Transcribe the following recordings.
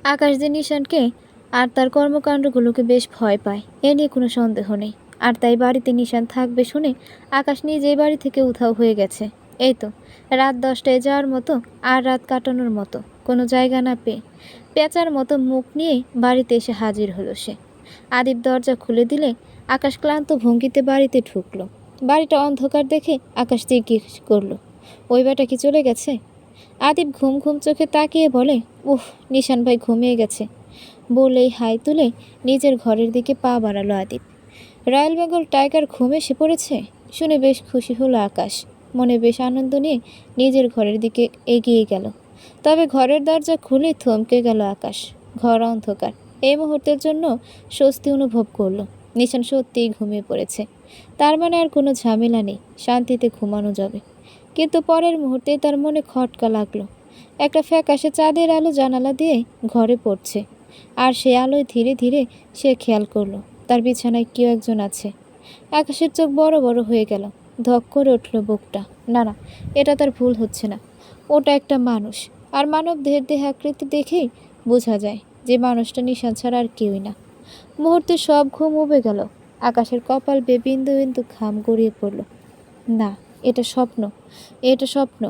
আকাশ যে নিশানকে আর তার কর্মকাণ্ডগুলোকে বেশ ভয় পায়, এ নিয়ে কোনো সন্দেহ নেই। আর তাই বাড়িতে নিশান থাকবে শুনে আকাশ নিজেই বাড়ি থেকে উধাও হয়ে গেছে। এই তো রাত 10টায় যাওয়ার মতো আর রাত কাটানোর মতো কোনো জায়গা না পেয়ে পেঁচার মতো মুখ নিয়ে বাড়িতে এসে হাজির হলো সে। আদিব দরজা খুলে দিলে আকাশ ক্লান্ত ভঙ্গিতে বাড়িতে ঢুকলো। বাড়িটা অন্ধকার দেখে আকাশ জিজ্ঞেস করলো, ওই বেটা কি চলে গেছে? আদিব ঘুম ঘুম চোখে তাকিয়ে বলে, উফ, নিশান ভাই ঘুমিয়ে গেছে। বলেই হাই তুলে নিজের ঘরের দিকে পা বাড়ালো আদিব। রয়্যাল বেঙ্গল টাইগার ঘুমে এসে পড়েছে শুনে বেশ খুশি হলো আকাশ। মনে বেশ আনন্দ নিয়ে নিজের ঘরের দিকে এগিয়ে গেল। তবে ঘরের দরজা খুলে থমকে গেল আকাশ। ঘর অন্ধকার। এই মুহূর্তের জন্য স্বস্তি অনুভব করলো। নিশান সত্যিই ঘুমিয়ে পড়েছে। তার মানে আর কোনো ঝামেলা নেই, শান্তিতে ঘুমানো যাবে। কিন্তু পরের মুহূর্তেই তার মনে খটকা লাগলো। একটা ফ্যাকাশে চাঁদের আলো জানালা দিয়ে ঘরে পড়ছে। আর সে আলোয় ধীরে ধীরে সে খেয়াল করলো তার বিছানায় কেউ একজন আছে। আকাশের চোখ বড় বড় হয়ে গেল। ধক করে উঠল বুকটা। না না, এটা তার ভুল হচ্ছে না। ওটা একটা মানুষ। আর মানব দেহের দেহাকৃতি দেখেই বোঝা যায় যে মানুষটা নিশান ছাড়া আর কেউই না। মুহূর্তে সব ঘুম উবে গেল। আকাশের কপাল বেয়ে বিন্দু বিন্দু ঘাম গড়িয়ে পড়ল। না, এটা স্বপ্ন, এটা স্বপ্ন।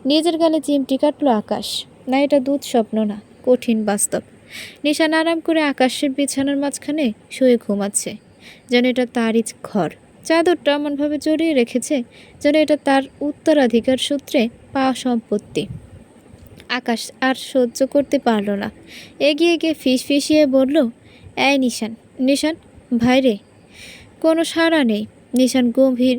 নিজের গালে চিমটি কাটল আকাশ। না, এটা দুঃস্বপ্ন না, কঠিন বাস্তব। নিশান আরাম করে আকাশের বিছানার মাঝখানে শুয়ে ঘুমাচ্ছে, যেন এটা তারই ঘর। চাদরটা এমনভাবে জড়িয়ে রেখেছে যেন এটা তার উত্তরাধিকার সূত্রে পাওয়া সম্পত্তি। আকাশ আর সহ্য করতে পারল না। এগিয়ে গিয়ে ফিসফিসিয়ে বলল, এই নিশান, নিশান ভাইরে। কোনো সাড়া নেই। নিশান গভীর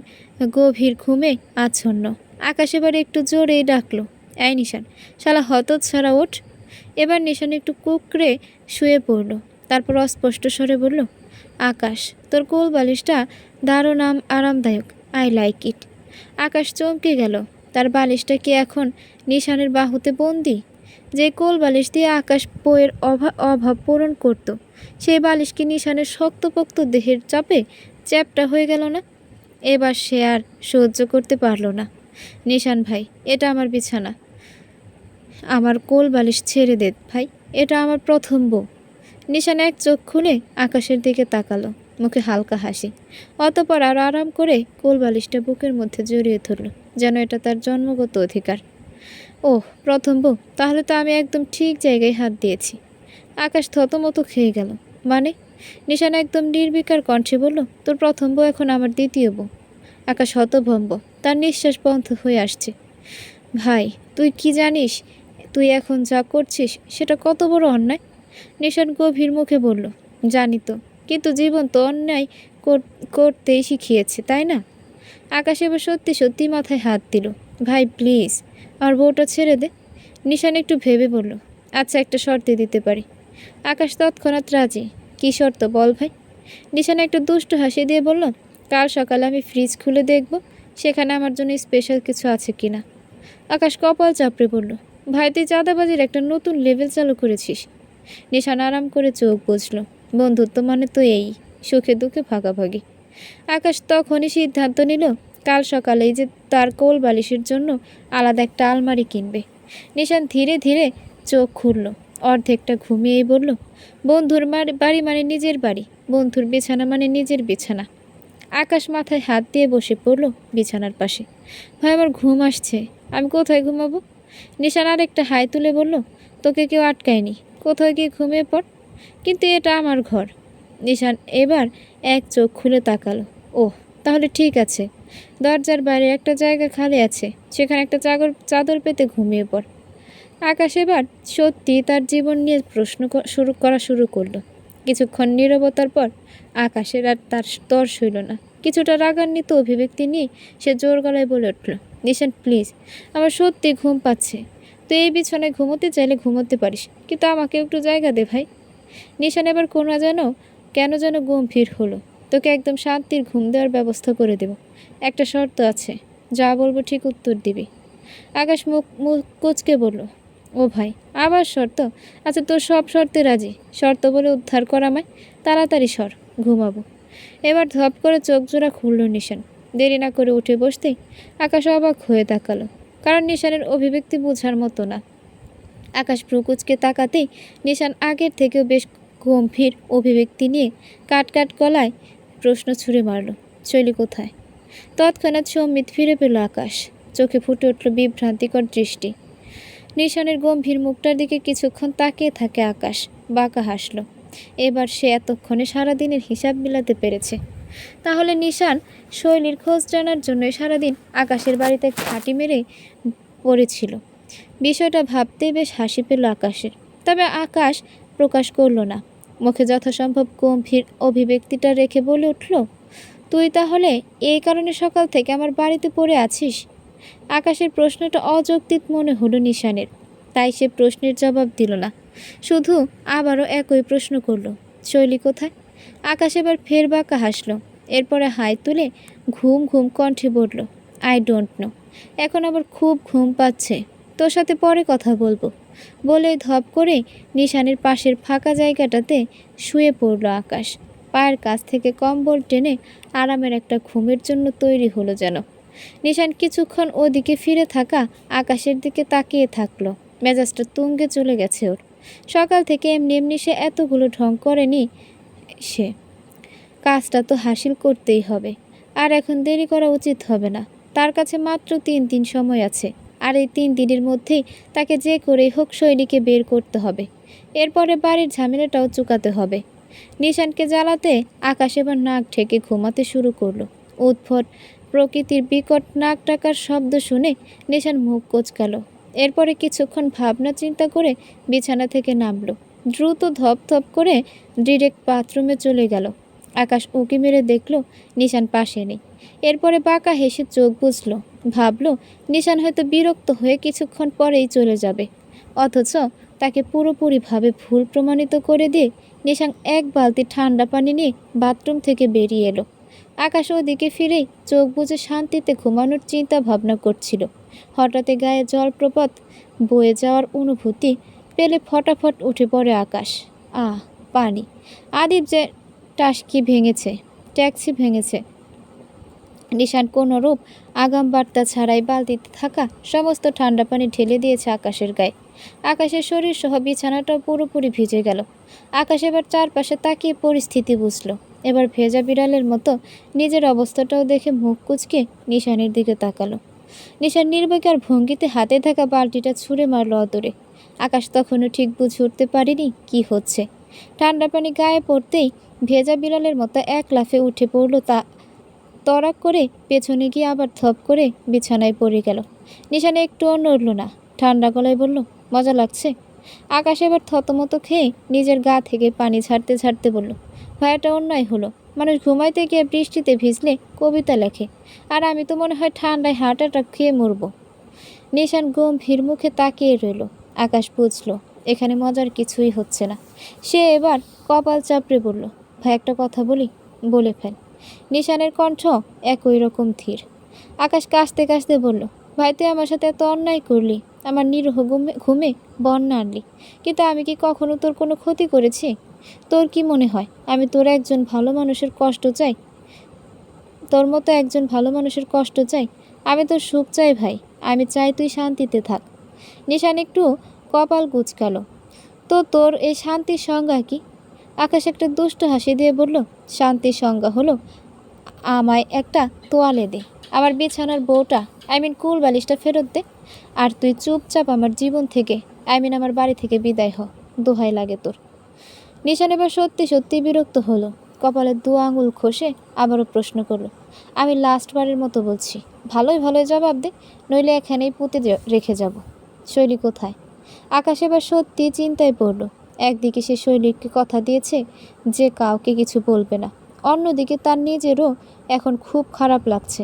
গভীর ঘুমে আচ্ছন্ন। আকাশ এবার একটু জোরেই ডাকলো, এই নিশান, শালা হতচ্ছাড়া ওঠ। এবার নিশান একটু কুকড়ে শুয়ে পড়ল। তারপর অস্পষ্ট স্বরে বলল, আকাশ, তোর কোল বালিশটা দারুণ আরামদায়ক, আই লাইক ইট। আকাশ চমকে গেল। তার বালিশটা কি এখন নিশানের বাহুতে বন্দি? যে কোল বালিশ দিয়ে আকাশ বইয়ের অভাব পূরণ করত, সেই বালিশ কি নিশানের শক্তপোক্ত দেহের চাপে চ্যাপ্টা হয়ে গেল না? এবার সে আর সহ্য করতে পারল না। নিশান ভাই, এটা আমার বিছানা, আমার কোল বালিশ ছেড়ে দে ভাই, এটা আমার প্রথম বউ। নিশান এক চোখ খুলে আকাশের দিকে তাকালো, মুখে হালকা হাসি। অতপর আরো আরাম করে কোল বালিশটা বুকের মধ্যে জড়িয়ে ধরল, যেন এটা তার জন্মগত অধিকার। ওহ, প্রথম বউ, তাহলে তো আমি একদম ঠিক জায়গায় হাত দিয়েছি। আকাশ থতমত খেয়ে গেল। মানে? নিশান একদম নির্বিকার কণ্ঠে বলল, তোর প্রথম বউ এখন আমার দ্বিতীয় বউ। আকাশ হতভম্ব, তার নিঃশ্বাস বন্ধ হয়ে আসছে। ভাই, তুই কি জানিস তুই এখন যা করছিস সেটা কত বড় অন্যায়? নিশান গভীর মুখে বলল, জানি তো, কিন্তু জীবন তো অন্যায় করতেই শিখিয়েছে, তাই না? আকাশ এবার সত্যি সত্যি মাথায় হাত দিল। ভাই প্লিজ, আর বউটা ছেড়ে দে। নিশান একটু ভেবে বলল, আচ্ছা, একটা শর্তে দিতে পারি। আকাশ তৎক্ষণাৎ রাজি। কী শর্ত বল ভাই? নিশান একটু দুষ্টু হাসি দিয়ে বলল, কাল সকালে আমি ফ্রিজ খুলে দেখব সেখানে আমার জন্য স্পেশাল কিছু আছে কিনা। আকাশ কপাল চাপড়ে বলল, ভাই তুই চাঁদাবাজির একটা নতুন লেভেল চালু করেছিস। নিশান আরাম করে চোখ বুঝল। বন্ধুত্ব মানে তো এই, সুখে দুঃখে ভাগাভাগি। আকাশ তখনই সিদ্ধান্ত নিল কাল সকালেই যে তার কোল বালিশের জন্য আলাদা একটা আলমারি কিনবে। নিশান ধীরে ধীরে চোখ খুলল। অর্ধেকটা ঘুমিয়েই বলল, বন্ধুর বাড়ি মানে নিজের বাড়ি, বন্ধুর বিছানা মানে নিজের বিছানা। আকাশ মাথায় হাত দিয়ে বসে পড়ল বিছানার পাশে। ভাই, আমার ঘুম আসছে, আমি কোথায় ঘুমাবো? নিশান আরেকটা হাই তুলে বলল, তোকে কেউ আটকায়নি, কোথাও গিয়ে ঘুমিয়ে পড়। কিন্তু এটা আমার ঘর। নিশান এবার এক চোখ খুলে তাকালো। ওহ, তাহলে ঠিক আছে, দরজার বাইরে একটা জায়গা খালি আছে, সেখানে একটা চাদর পেতে ঘুমিয়ে পড়। আকাশ এবার সত্যি তার জীবন নিয়ে প্রশ্ন শুরু করলো। কিছুক্ষণ নীরবতার পর আকাশের আর তার তর্স হইল না। কিছুটা রাগান্বিত অভিব্যক্তি নিয়ে সে জোর গলায় বলে উঠল, নিশান প্লিজ, আমার সত্যি ঘুম পাচ্ছে। তুই এই বিছানায় ঘুমোতে চাইলে ঘুমোতে পারিস, কিন্তু আমাকে একটু জায়গা দে ভাই। নিশান এবার কেন যেন গম্ভীর হলো। তোকে একদম শান্তির ঘুম দেওয়ার ব্যবস্থা করে দেব। একটা শর্ত আছে, যা বলবো ঠিক উত্তর দিবি। আকাশ মুখ কুঁচকে বলল, ও ভাই, আবার শর্ত? আচ্ছা, তোর সব শর্তে রাজি। শর্ত বলে উদ্ধার কর আমায়, তাড়াতাড়ি সর, ঘুমাবো। এবার ধপ করে চোখ জোড়া খুলল নিশান। দেরি না করে উঠে বসতেই আকাশ অবাক হয়ে তাকালো, কারণ নিশানের অভিব্যক্তি বোঝার মতো না। আকাশ ভ্রুকুচকে তাকাতেই নিশান আগের থেকেও বেশ গম্ভীর অভিব্যক্তি নিয়ে কাট গলায় প্রশ্ন ছুঁড়ে মারল, শৈলী কোথায়? তৎক্ষণাৎ সম্মিত ফিরে পেল আকাশ। চোখে ফুটে উঠল বিভ্রান্তিকর দৃষ্টি। নিশানের গম্ভীর মুখটার দিকে কিছুক্ষণ তাকিয়ে থাকে আকাশ। বাঁকা হাসল। এবার সে এতক্ষণে সারাদিনের হিসাব মিলাতে পেরেছে। তাহলে নিশান শৈলীর খোঁজ জানার জন্য সারাদিন আকাশের বাড়িতে ঘাঁটি মেরে পড়েছিল। বিষয়টা ভাবতেই বেশ হাসি পেল আকাশের। তবে আকাশ প্রকাশ করল না। মুখে যথাসম্ভব গম্ভীর অভিব্যক্তিটা রেখে বলে উঠল, তুই তাহলে এই কারণে সকাল থেকে আমার বাড়িতে পড়ে আছিস? আকাশের প্রশ্নটা অযৌক্তিক মনে হলো নিশানের, তাই সে প্রশ্নের জবাব দিল না। শুধু আবারও একই প্রশ্ন করল, শৈলী কোথায়? আকাশ এবার ফের বাঁকা হাসল। এরপরে হাই তুলে ঘুম কণ্ঠে বলল, আই ডোন্ট নো। এখন আবার খুব ঘুম পাচ্ছে, তোর সাথে পরে কথা বলবো। বলে ধপ করে নিশানের পাশের ফাঁকা জায়গাটাতে শুয়ে পড়ল আকাশ। পায়ের কাছ থেকে কম্বল টেনে আরামের একটা ঘুমের জন্য তৈরি হলো যেন। নিশান কিছুক্ষণ ওদিকে ফিরে থাকা আকাশের দিকে তাকিয়ে থাকলো। মেজাজটা তুঙ্গে চলে গেছে ওর। সকাল থেকে এমনি সে এতগুলো ঢং করেনি। সে কাজটা তো হাসিল করতেই হবে, আর এখন দেরি করা উচিত হবে না। তার কাছে মাত্র 3 দিন সময় আছে, আর এই 3 দিনের মধ্যেই তাকে যে করেই হোক শৈলীকে বের করতে হবে। এরপরে বাড়ির ঝামেলাটাও চুকাতে হবে। নিশানকে জ্বালাতে আকাশ এবার নাক ঢেকে ঘুমাতে শুরু করলো। উদ্ভট প্রকৃতির বিকট নাক ডাকার শব্দ শুনে নিশান মুখ কোঁচকালো। এরপরে কিছুক্ষণ ভাবনা চিন্তা করে বিছানা থেকে নামলো। দ্রুত ধপ করে ডিরেক্ট বাথরুমে চলে গেল। আকাশ উঁকি মেরে দেখল নিশান পাশে নেই। এরপরে বাঁকা হেসে চোখ বুঝলো। ভাবলো নিশান হয়তো বিরক্ত হয়ে কিছুক্ষণ পরেই চলে যাবে। অথচ তাকে পুরোপুরিভাবে ভুল প্রমাণিত করে দিয়ে নিশান এক বালতি ঠান্ডা পানি নিয়ে বাথরুম থেকে বেরিয়ে এলো। আকাশ ওদিকে ফিরেই চোখ বুজে শান্তিতে ঘুমানোর চিন্তা ভাবনা করছিল। হঠাৎ গায়ে জলপ্রপাত বয়ে যাওয়ার অনুভূতি পেলে ফটাফট উঠে পড়ে আকাশ। পানি! আদিব যে ট্যাক্সি ভেঙেছে। নিশান কোনোরূপ আগাম বার্তা ছাড়াই বালতিতে থাকা সমস্ত ঠান্ডা পানি ঢেলে দিয়েছে আকাশের গায়ে। আকাশের শরীর সহ বিছানাটাও পুরোপুরি ভিজে গেল। আকাশ এবার চারপাশে তাকিয়ে পরিস্থিতি বুঝল। এবার ভেজা বিড়ালের মতো নিজের অবস্থাটাও দেখে মুখ কুঁচকে নিশানের দিকে তাকালো। নিশান নির্বিকার ভঙ্গিতে হাতে থাকা বালতিটা ছুঁড়ে মারল অদূরে। আকাশ তখনও ঠিক বুঝে উঠতে পারেনি কি হচ্ছে। ঠান্ডা পানি গায়ে পড়তেই ভেজা বিড়ালের মতো এক লাফে উঠে পড়ল। তড়াক করে পেছনে গিয়ে আবার থপ করে বিছানায় পড়ে গেল। নিশান একটুও নড়ল না। ঠান্ডা গলায় বলল, মজা লাগছে? আকাশ এবার থতমত খেয়ে নিজের গা থেকে পানি ছাড়তে বলল, ভয়টা অন্যায় হলো। মানুষ ঘুমাইতে গিয়ে বৃষ্টিতে ভিজলে কবিতা লেখে, আর আমি তো মনে হয় ঠান্ডায় হার্ট অ্যাটাক খেয়ে মরব। নিশান গম্ভীর মুখে তাকিয়ে রইল। আকাশ বুঝল এখানে মজার কিছুই হচ্ছে না। সে এবার কপাল চাপড়ে বলল, ভাই একটা কথা বলি? বলে ফেল। নিশানের কণ্ঠ একই রকম ধীর। আকাশ কাশতে বলল, ভাই তুই আমার সাথে এত অন্যায় করলি, আমার নিরীহ ঘুমে বন্যা আনলি, কিন্তু আমি কি কখনো তোর কোনো ক্ষতি করেছি? তোর কি মনে হয় আমি তোর একজন ভালো মানুষের কষ্ট চাই? তোর মতো একজন ভালো মানুষের কষ্ট চাই? আমি তোর সুখ চাই ভাই, আমি চাই তুই শান্তিতে থাক। নিশান একটু কপাল কুঁচকালো। তো তোর এই শান্তির সংজ্ঞা কি? আকাশ একটা দুষ্ট হাসি দিয়ে বলল, শান্তির সংজ্ঞা হলো আমায় একটা তোয়ালে দে, আমার বিছানার বউটা কুল বালিশটা ফেরত দে, আর তুই চুপচাপ আমার জীবন থেকে আমার বাড়ি থেকে বিদায় হ, দোহাই লাগে তোর। নিশান এবার সত্যি বিরক্ত হলো। কপালের 2 আঙুল খসে আবারও প্রশ্ন করলো, আমি লাস্টবারের মতো বলছি, ভালোই জবাব দে, নইলে এখানেই পুঁতে রেখে যাব। শৈলী কোথায়? আকাশ এবার সত্যি চিন্তায় পড়ল। একদিকে সে শৈলীকে কথা দিয়েছে যে কাউকে কিছু বলবে না, অন্যদিকে তার নিজেরও এখন খুব খারাপ লাগছে।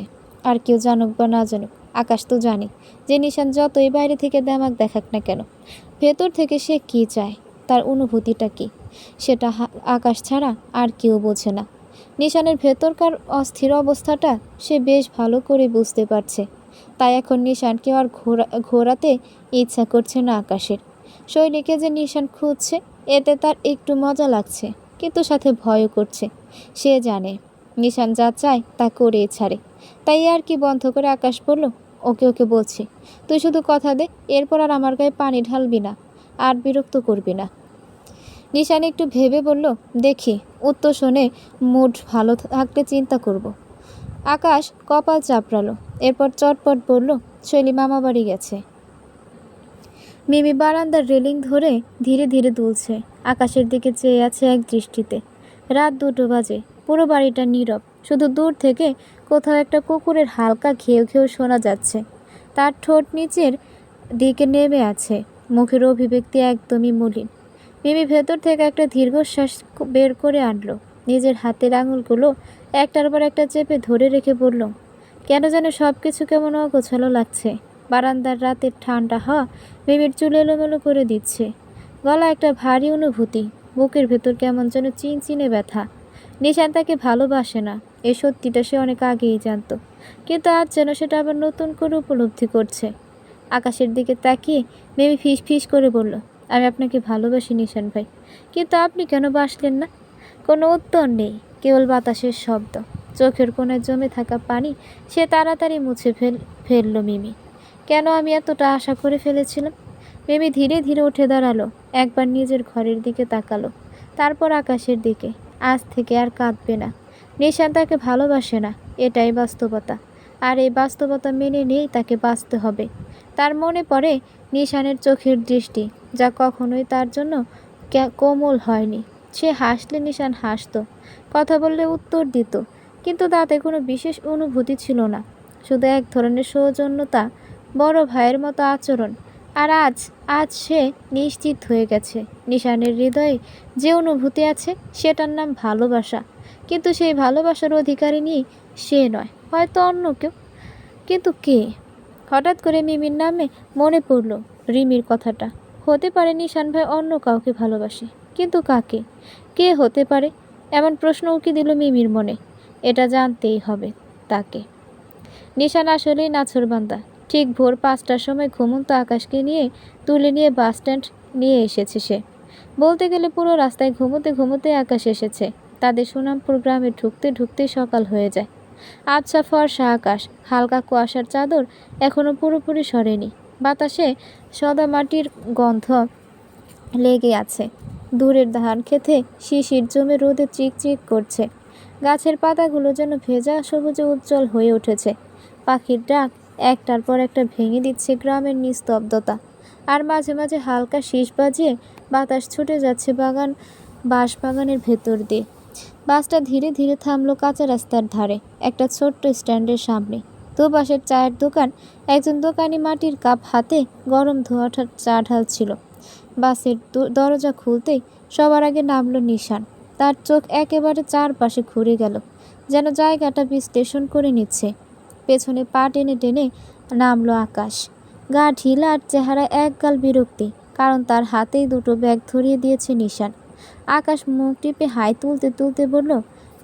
আর কেউ জানুক বা না জানুক, আকাশ তো জানে যে নিশান যতই বাইরে থেকে দেমাক দেখাক না কেন, ভেতর থেকে সে কী চায়, তার অনুভূতিটা কী, সেটা আকাশ ছাড়া আর কেউ বোঝে না। নিশানের ভেতরকার অস্থির অবস্থাটা সে বেশ ভালো করে বুঝতে পারছে। তাই এখন নিশানকে আর ঘোরাতে ইচ্ছা করছে না আকাশের। শৈলীকে যে নিশান খুঁজছে এতে তার একটু মজা লাগছে, কিন্তু সাথে ভয়ও করছে। সে জানে নিশান যা চায় তা করেই ছাড়ে। তাই আর কি বন্ধ করে আকাশ বলল, ওকে বলছি, তুই শুধু কথা দে, এরপর আর আমার গায়ে পানি ঢালবি না। আর বিরক্ত করবি না। নিশান একটু ভেবে বলল, দেখি। উত্তর শুনে মুড ভালো থাকলে চিন্তা করব। আকাশ কপাল চাপড়ালো, এরপর চটপট বলল, শৈলী মামা বাড়ি গেছে। মিমি বারান্দার রেলিং ধরে ধীরে ধীরে দুলছে, আকাশের দিকে চেয়ে আছে এক দৃষ্টিতে। রাত 2টো বাজে, পুরো বাড়িটা নীরব, শুধু দূর থেকে কোথাও একটা কুকুরের হালকা ঘেউ ঘেউ শোনা যাচ্ছে। তার ঠোঁট নিচের দিকে নেমে আছে, মুখের অভিব্যক্তি একদমই মলিন। মিমি ভেতর থেকে একটা দীর্ঘশ্বাস বের করে আনলো, নিজের হাতের আঙুলগুলো একটার পর একটা চেপে ধরে রেখে বলল, কেন যেন সব কিছু কেমন অগোছালো লাগছে। বারান্দার রাতের ঠান্ডা হাওয়া মিমির চুল এলোমেলো করে দিচ্ছে। গলা একটা ভারী অনুভূতি, বুকের ভেতর কেমন যেন চিনচিনে ব্যথা। নিশান তাকে ভালোবাসে না, এই সত্যিটা সে অনেক আগেই জানতো, কিন্তু আজ যেন সেটা আবার নতুন করে উপলব্ধি করছে। আকাশের দিকে তাকিয়ে মিমি ফিস ফিস করে বলল, আমি আপনাকে ভালোবাসি নিশান ভাই, কিন্তু আপনি কেন বাসলেন না? কোনো উত্তর নেই, কেবল বাতাসের শব্দ। চোখের কোণে জমে থাকা পানি সে তাড়াতাড়ি মুছে ফেলল মিমি। কেন আমি এতটা আশা করে ফেলেছিলাম? মিমি ধীরে ধীরে উঠে দাঁড়ালো, একবার নিজের ঘরের দিকে তাকালো, তারপর আকাশের দিকে। আজ থেকে আর কাঁদবে না। নিশান তাকে ভালোবাসে না, এটাই বাস্তবতা। আর এই বাস্তবতা মেনে নিয়েই তাকে বাঁচতে হবে। তার মনে পড়ে নিশানের চোখের দৃষ্টি, যা কখনোই তার জন্য কোমল হয়নি। সে হাসলে নিশান হাসত, কথা বললে উত্তর দিত, কিন্তু তাতে কোনো বিশেষ অনুভূতি ছিল না, শুধু এক ধরনের সৌজন্যতা, বড় ভাইয়ের মতো আচরণ। আর আজ আজ সে নিশ্চিত হয়ে গেছে, নিশানের হৃদয়ে যে অনুভূতি আছে সেটার নাম ভালোবাসা। কিন্তু সেই ভালোবাসার অধিকারিণী সে নয়, হয়তো অন্য কেউ। কিন্তু কে? হঠাৎ করে মিমির নামে মনে পড়ল রিমির কথাটা। হতে পারে নিশান ভাই অন্য কাউকে ভালোবাসে, কিন্তু কাকে? কে হতে পারে? এমন প্রশ্ন উকি দিল মিমির মনে। এটা জানতেই হবে তাকে। নিশান আসলেই নাছোড়বান্দা। ঠিক ভোর 5টার সময় ঘুমন্ত আকাশকে তুলে নিয়ে বাস স্ট্যান্ড নিয়ে এসেছে সে। বলতে গেলে পুরো রাস্তায় ঘুমোতে ঘুমোতে আকাশ এসেছে। তাদের সুনামপুর গ্রামে ঢুকতে ঢুকতেই সকাল হয়ে যায়। আবছা ফর্সা আকাশ, হালকা কুয়াশার চাদর এখনো পুরোপুরি সরেনি। বাতাসে সাদা মাটির গন্ধ লেগে আছে। দূরের ধান খেতে শিশির জমে রোদে চিকচিক করছে। গাছের পাতাগুলো যেন ভেজা সবুজে উজ্জ্বল হয়ে উঠেছে। পাখির ডাক একটার পর একটা ভেঙে দিচ্ছে গ্রামের নিস্তব্ধতা। আর মাঝে মাঝে হালকা শীষ বাজিয়ে বাতাস ছুটে যাচ্ছে বাঁশবাগানের ভেতর দিয়ে। বাসটা ধীরে ধীরে থামলো কাঁচা রাস্তার ধারে, একটা ছোট্ট স্ট্যান্ডের সামনে। দুপাশের চায়ের দোকান, একজন দোকানি মাটির কাপ হাতে গরম ধোয়া চা ঢালছিল। বাসের দরজা খুলতেই সবার আগে নামলো নিশান। তার চোখ একেবারে চারপাশে ঘুরে গেল, যেন জায়গাটা বিশ্লেষণ করে নিচ্ছে। পেছনে পা টেনে টেনে নামলো আকাশ। গা ঢিলা আর চেহারা একগাল বিরক্তি, কারণ তার হাতেই 2টো ব্যাগ ধরিয়ে দিয়েছে নিশান। আকাশ মুখ টিপে হাই তুলতে তুলতে বলল,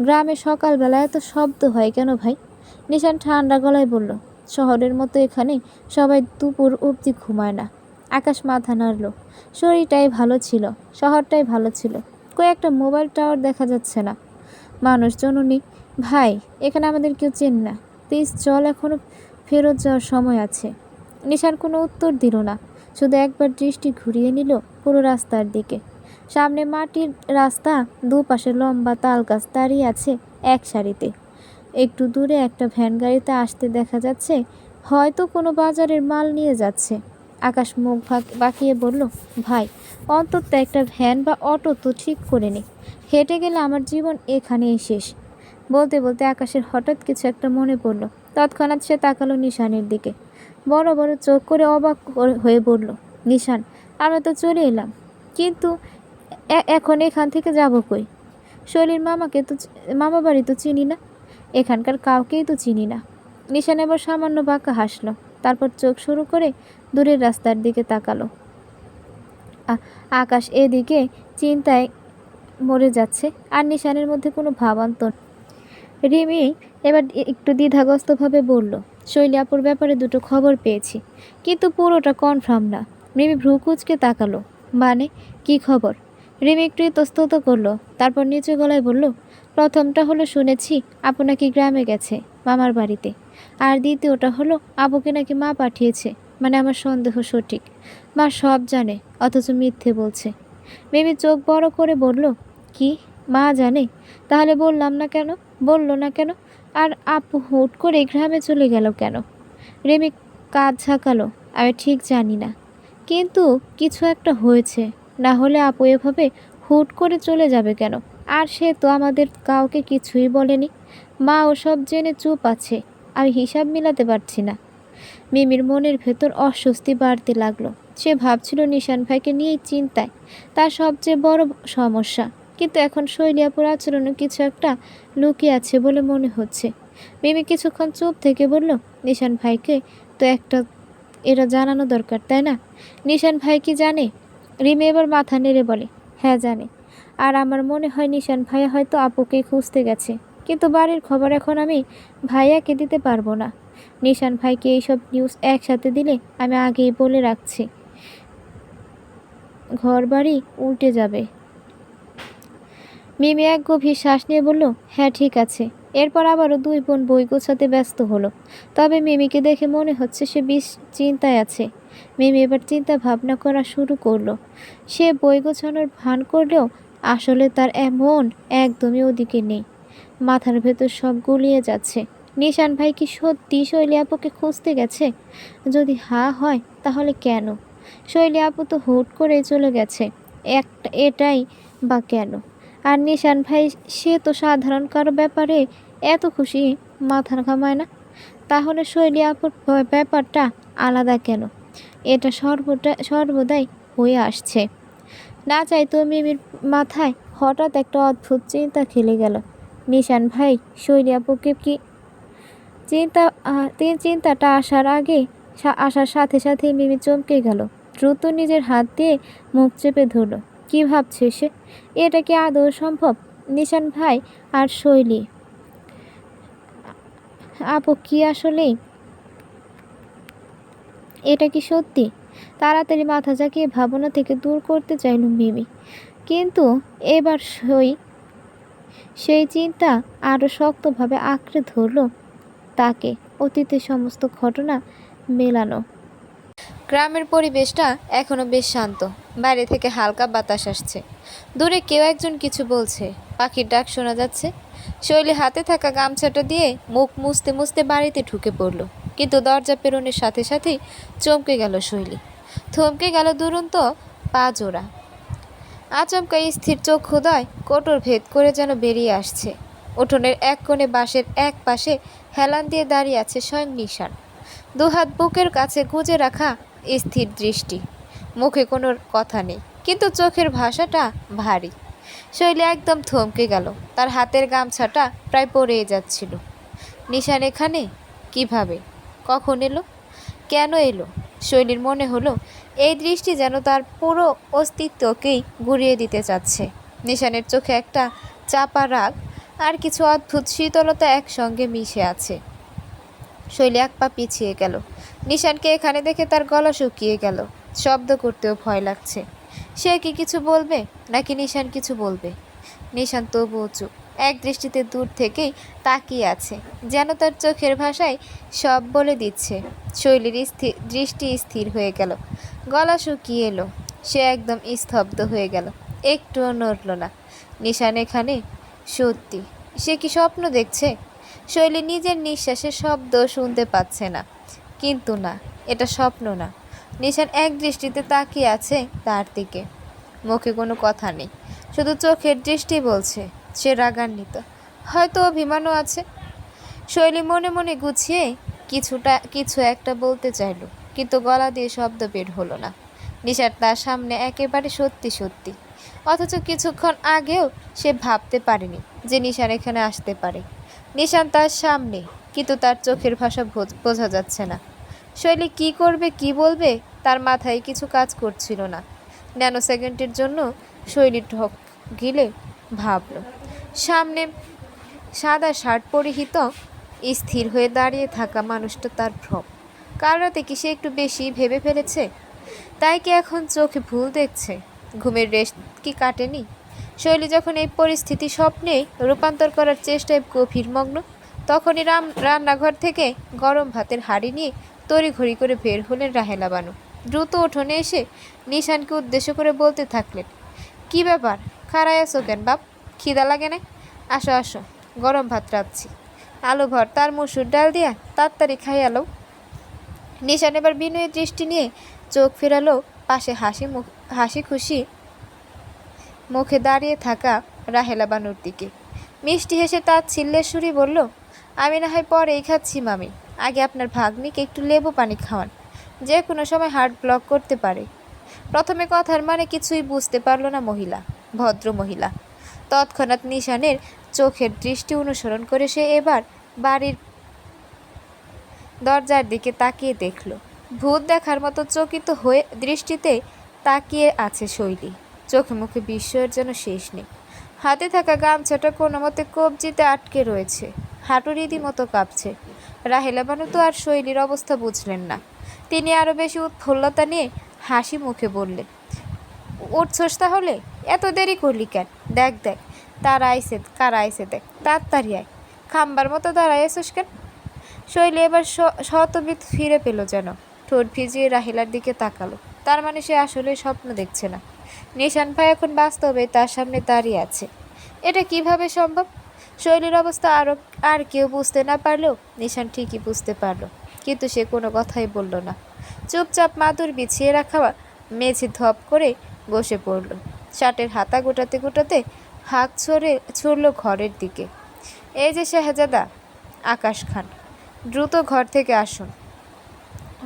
গ্রামে সকালবেলা এত শব্দ হয় কেন ভাই? নিশান ঠান্ডা গলায় বলল, শহরের মতো এখানে সবাই দুপুর অবধি ঘুমায় না। আকাশ মাথা নাড়ল। শরীরটাই ভালো ছিল, শহরটাই ভালো ছিল, কয়েকটা মোবাইল টাওয়ার দেখা যাচ্ছে না, মানুষজনও নেই। ভাই, এখানে আমাদের কেউ চেন না, প্লিজ চল, এখনো ফেরত যাওয়ার সময় আছে। নিশান কোনো উত্তর দিল না, শুধু একবার দৃষ্টি ঘুরিয়ে নিল পুরো রাস্তার দিকে। সামনে মাটির রাস্তা, দুপাশে লম্বা তাল গাছ দাঁড়িয়ে আছে এক সারিতে। একটু দূরে একটা ভ্যান গাড়িতে আসতে দেখা যাচ্ছে, হয়তো কোনো বাজারের মাল নিয়ে যাচ্ছে। আকাশ মুখ বাঁকিয়ে বলল, ভাই, অন্তত একটা ভ্যান বা অটো তো ঠিক করে নে, হেঁটে গেলে আমার জীবন এখানেই শেষ। বলতে বলতে আকাশের হঠাৎ কিছু একটা মনে পড়ল। তৎক্ষণাৎ সে তাকালো নিশানের দিকে, বড় বড় চোখ করে অবাক হয়ে বলল, নিশান, আমরা তো চলে এলাম, কিন্তু এখন এখান থেকে যাব কই? শৈলীর মামা বাড়ি তো চিনি না, এখানকার কাউকেই তো চিনি না। নিশান এবার সামান্য বাঁকা হাসলো, তারপর চোখ শুরু করে দূরের রাস্তার দিকে তাকালো। আকাশ এদিকে চিন্তায় মরে যাচ্ছে, আর নিশানের মধ্যে কোনো ভাবান্তর। রিমি এবার একটু দ্বিধাগ্রস্তভাবে বলল, শৈলী আপুর ব্যাপারে 2টো খবর পেয়েছি, কিন্তু পুরোটা কনফার্ম না। রিমি ভ্রু কুঁচকে তাকালো, মানে কি খবর? রিমি একটু ইতস্তত করলো, তারপর নিচু গলায় বলল, প্রথমটা হলো শুনেছি আপু নাকি গ্রামে গেছে মামার বাড়িতে, আর দ্বিতীয়টা হলো আবুকে নাকি মা পাঠিয়েছে মানে আমার সন্দেহ সঠিক। মা সব জানে অথচ মিথ্যে বলছে। মিমি চোখ বড় করে বলল, কি মা জানে? তাহলে বলল না কেন? আর আপু হুট করে গ্রামে চলে গেল কেন? রেমি কাঁধ ঝাঁকালো, আমি ঠিক জানি না, কিন্তু কিছু একটা হয়েছে। না হলে আপু এভাবে হুট করে চলে যাবে কেন? আর সে তো আমাদের কাউকে কিছুই বলেনি। মা ওসব জেনে চুপ আছে। আমি হিসাব মিলাতে পারছি না। মিমির মনের ভেতর অস্বস্তি বাড়তে লাগলো। সে ভাবছিল নিশান ভাইকে নিয়েই চিন্তায় তার সবচেয়ে বড় সমস্যা। কিন্তু এখন শৈলী আপুর আচরণে কিছু একটা লুকিয়ে আছে বলে মনে হচ্ছে। মিমি কিছুক্ষণ চুপ থেকে বলল, নিশান ভাইকে তো একটা এটা জানানো দরকার, তাই না? নিশান ভাই কি জানে? রিমি এবার মাথা নেড়ে বলে, হ্যাঁ জানে। আর আমার মনে হয় নিশান ভাইয়া হয়তো আপুকে খুঁজতে গেছে। কিন্তু বাড়ির খবর এখন আমি ভাইয়াকে দিতে পারবো না। নিশান ভাইকে এইসব নিউজ একসাথে দিলে, আমি আগেই বলে রাখছি, ঘর বাড়ি উল্টে যাবে। মিমি এক গভীর শ্বাস নিয়ে বলল, হ্যাঁ ঠিক আছে। এরপর আবারও দুই বোন বই গোছাতে ব্যস্ত হলো। তবে মিমিকে দেখে মনে হচ্ছে সে বেশ চিন্তায় আছে। মিমি এবার চিন্তা ভাবনা করা শুরু করলো। সে বই গোছানোর ভান করলেও আসলে তার এমন একদমই ওদিকে নেই। মাথার ভেতর সব গুলিয়ে যাচ্ছে। নিশান ভাই কি সত্যি শৈলী আপুকে খুঁজতে গেছে? যদি হ্যাঁ হয় তাহলে কেন? শৈলী আপু তো হুট করে চলে গেছে, এটাই বা কেন? আর নিশান ভাই, সে তো সাধারণ কারো ব্যাপারে এত খুশি মাথা ঘামায় না। তাহলে শৈলী আপুর ব্যাপারটা আলাদা কেন? এটা সর্বদাই হয়ে আসছে। না চাইতেও মিমির মাথায় হঠাৎ একটা অদ্ভুত চিন্তা খেলে গেল। নিশান ভাই শৈলী আপুকে কি চিন্তাটা আসার সাথে সাথে মিমি চমকে গেল। দ্রুত নিজের হাত দিয়ে মুখ চেপে ধরল। কি ভাবছে সে? এটা কি আদৌ সম্ভব? নিশান ভাই আর শৈলী আপু কি আসলেই, এটা কি সত্যি? তাড়াতাড়ি মাথা ঝাঁকিয়ে ভাবনা থেকে দূর করতে চাইল মিমি। কিন্তু এবার সেই চিন্তা আরও শক্তভাবে আঁকড়ে ধরল তাকে। অতীতের সমস্ত ঘটনা মেলানো। গ্রামের পরিবেশটা এখনো বেশ শান্ত। বাইরে থেকে হালকা বাতাস আসছে। দূরে কেউ একজন কিছু বলছে। পাখির ডাক শোনা যাচ্ছে। শৈলী হাতে থাকা গামছাটা দিয়ে মুখ মুছতে মুছতে বাড়িতে ঢুকে পড়ল। কিন্তু দরজা পেরোনোর সাথে সাথেই চমকে গেল শৈলী। থমকে গেল দুরন্ত পা জোড়া। আচমকা স্থির চক্ষুদ্বয় কোটর ভেদ করে যেন বেরিয়ে আসছে। উঠোনের এক কোণে বাঁশের এক পাশে হেলান দিয়ে দাঁড়িয়ে আছে স্বয়ং নিশান। দুহাত বুকের কাছে গুজে রাখা, স্থির দৃষ্টি। মুখে কোনো কথা নেই, কিন্তু চোখের ভাষাটা ভারী। শৈলী একদম থমকে গেল। তার হাতের গামছাটা প্রায় পড়ে যাচ্ছিল। নিশান এখানে কিভাবে? কখন এলো? কেন এলো? শৈলীর মনে হলো এই দৃষ্টি যেন তার পুরো অস্তিত্বকেই গুঁড়িয়ে দিতে চাচ্ছে। নিশানের চোখে একটা চাপা রাগ আর কিছু অদ্ভুত শীতলতা একসঙ্গে মিশে আছে। শৈলী এক পা পিছিয়ে গেল। নিশানকে এখানে দেখে তার গলা শুকিয়ে গেল। শব্দ করতেও ভয় লাগছে। সে কি কিছু বলবে, নাকি নিশান কিছু বলবে? নিশান তবুও চুপ, এক দৃষ্টিতে দূর থেকেই তাকিয়ে আছে, যেন তার চোখের ভাষায় সব বলে দিচ্ছে। শৈলীর দৃষ্টি স্থির হয়ে গেল। গলা শুকিয়ে এলো। সে একদম স্তব্ধ হয়ে গেল, একটুও নড়ল না। নিশান এখানে সত্যি? সে কি স্বপ্ন দেখছে? শৈলী নিজের নিঃশ্বাসের শব্দ শুনতে পাচ্ছে না। কিন্তু না, এটা স্বপ্ন না। নিশান এক দৃষ্টিতে তাকিয়ে আছে তার দিকে। মুখে কোনো কথা নেই, শুধু চোখের দৃষ্টি বলছে সে রাগান্বিত, হয়তো অভিমানও আছে। শৈলী মনে মনে গুছিয়ে কিছু একটা বলতে চাইল, কিন্তু গলা দিয়ে শব্দ বের হলো না। নিশান তার সামনে একেবারে সত্যি সত্যি, অথচ কিছুক্ষণ আগেও সে ভাবতে পারেনি যে নিশান এখানে আসতে পারে। নিশান তার সামনে, কিন্তু তার চোখের ভাষা বোঝা যাচ্ছে না। শৈলী কি করবে, কি বলবে, তার মাথায় কিছু কাজ করছিল না। ন্যানো সেকেন্ডের জন্য শৈলী ঢোক গিলে ভাবল, সামনে সাদা শার্ট পরিহিত স্থির হয়ে দাঁড়িয়ে থাকা মানুষটা তার ভ্রম। কাল রাতে কি সে একটু বেশি ভেবে ফেলেছে? তাই কি এখন চোখে ভুল দেখছে? ঘুমের রেস্ট কি কাটেনি? শৈলী যখন এই পরিস্থিতি স্বপ্নে রূপান্তর করার চেষ্টায় গভীর মগ্ন, তখনই রান্নাঘর থেকে গরম ভাতের হাঁড়ি নিয়ে তড়িঘড়ি করে বের হলেন রাহেলা বানু। দ্রুত উঠোনে এসে নিশানকে উদ্দেশ্য করে বলতে থাকলেন, কি ব্যাপার, খাড়ায় আছো কেন বাপ? খিদা লাগে না? আসো আসো, গরম ভাত রাঁধছি, আলু ভর্তা আর মসুর ডাল দিয়া তাড়াতাড়ি খাইয়া লও। নিশান এবার বিনয়ের দৃষ্টি নিয়ে চোখ ফেরালো পাশে হাসি খুশি মুখে দাঁড়িয়ে থাকা রাহেলা বানুর দিকে। মিষ্টি হেসে তার ছিল্লের সুরি বলল, আমি না হয় পরেই খাচ্ছি মামি, আগে আপনার ভাগ্নিকে একটু লেবু পানি খাওয়ান, যে কোনো সময় হার্ট ব্লক করতে পারে। প্রথমে কথার মানে কিছুই বুঝতে পারল না ভদ্র মহিলা। তৎক্ষণাৎ নিশানের চোখের দৃষ্টি অনুসরণ করে সে এবার বাড়ির দরজার দিকে তাকিয়ে দেখল। ভূত দেখার মতো চকিত হয়ে দৃষ্টিতে তাকিয়ে আছে শৈলী। চোখে মুখে বিস্ময়ের যেন শেষ নেই। হাতে থাকা গামছাটা কোনো মতে কবজিতে আটকে রয়েছে, হাঁটু রীতিমতো কাঁপছে। রাহেলা বানু তো আর শৈলীর অবস্থা বুঝলেন না। তিনি আরও বেশি উৎফুল্লতা নিয়ে হাসি মুখে বললেন, উঠছস তাহলে? এত দেরি করলি কেন? দেখ দেখ কারা আইসে, দেখ তাড়াতাড়ি আয়, খাম্বার মতো দাঁড়াইছিস কেন? শৈলী এবার শতবিদ ফিরে পেল যেন। ঠোঁট ভিজিয়ে রাহেলার দিকে তাকালো। তার মানে সে আসলে স্বপ্ন দেখছে না। নিশান ভাই এখন বাস্তবে তার সামনে দাঁড়িয়ে আছে। এটা কিভাবে সম্ভব? শৈলীর অবস্থা আর কেউ বুঝতে না পারলেও নিশান ঠিকই বুঝতে পারলো, কিন্তু সে কোনো কথাই বলল না। চুপচাপ মাদুর বিছিয়ে রাখা মেঝে ধপ করে বসে পড়ল। শার্টের হাতা গোটাতে গোটাতে হাঁক ছুড়ল ঘরের দিকে। এই যে শাহজাদা আকাশ খান, দ্রুত ঘর থেকে আসুন।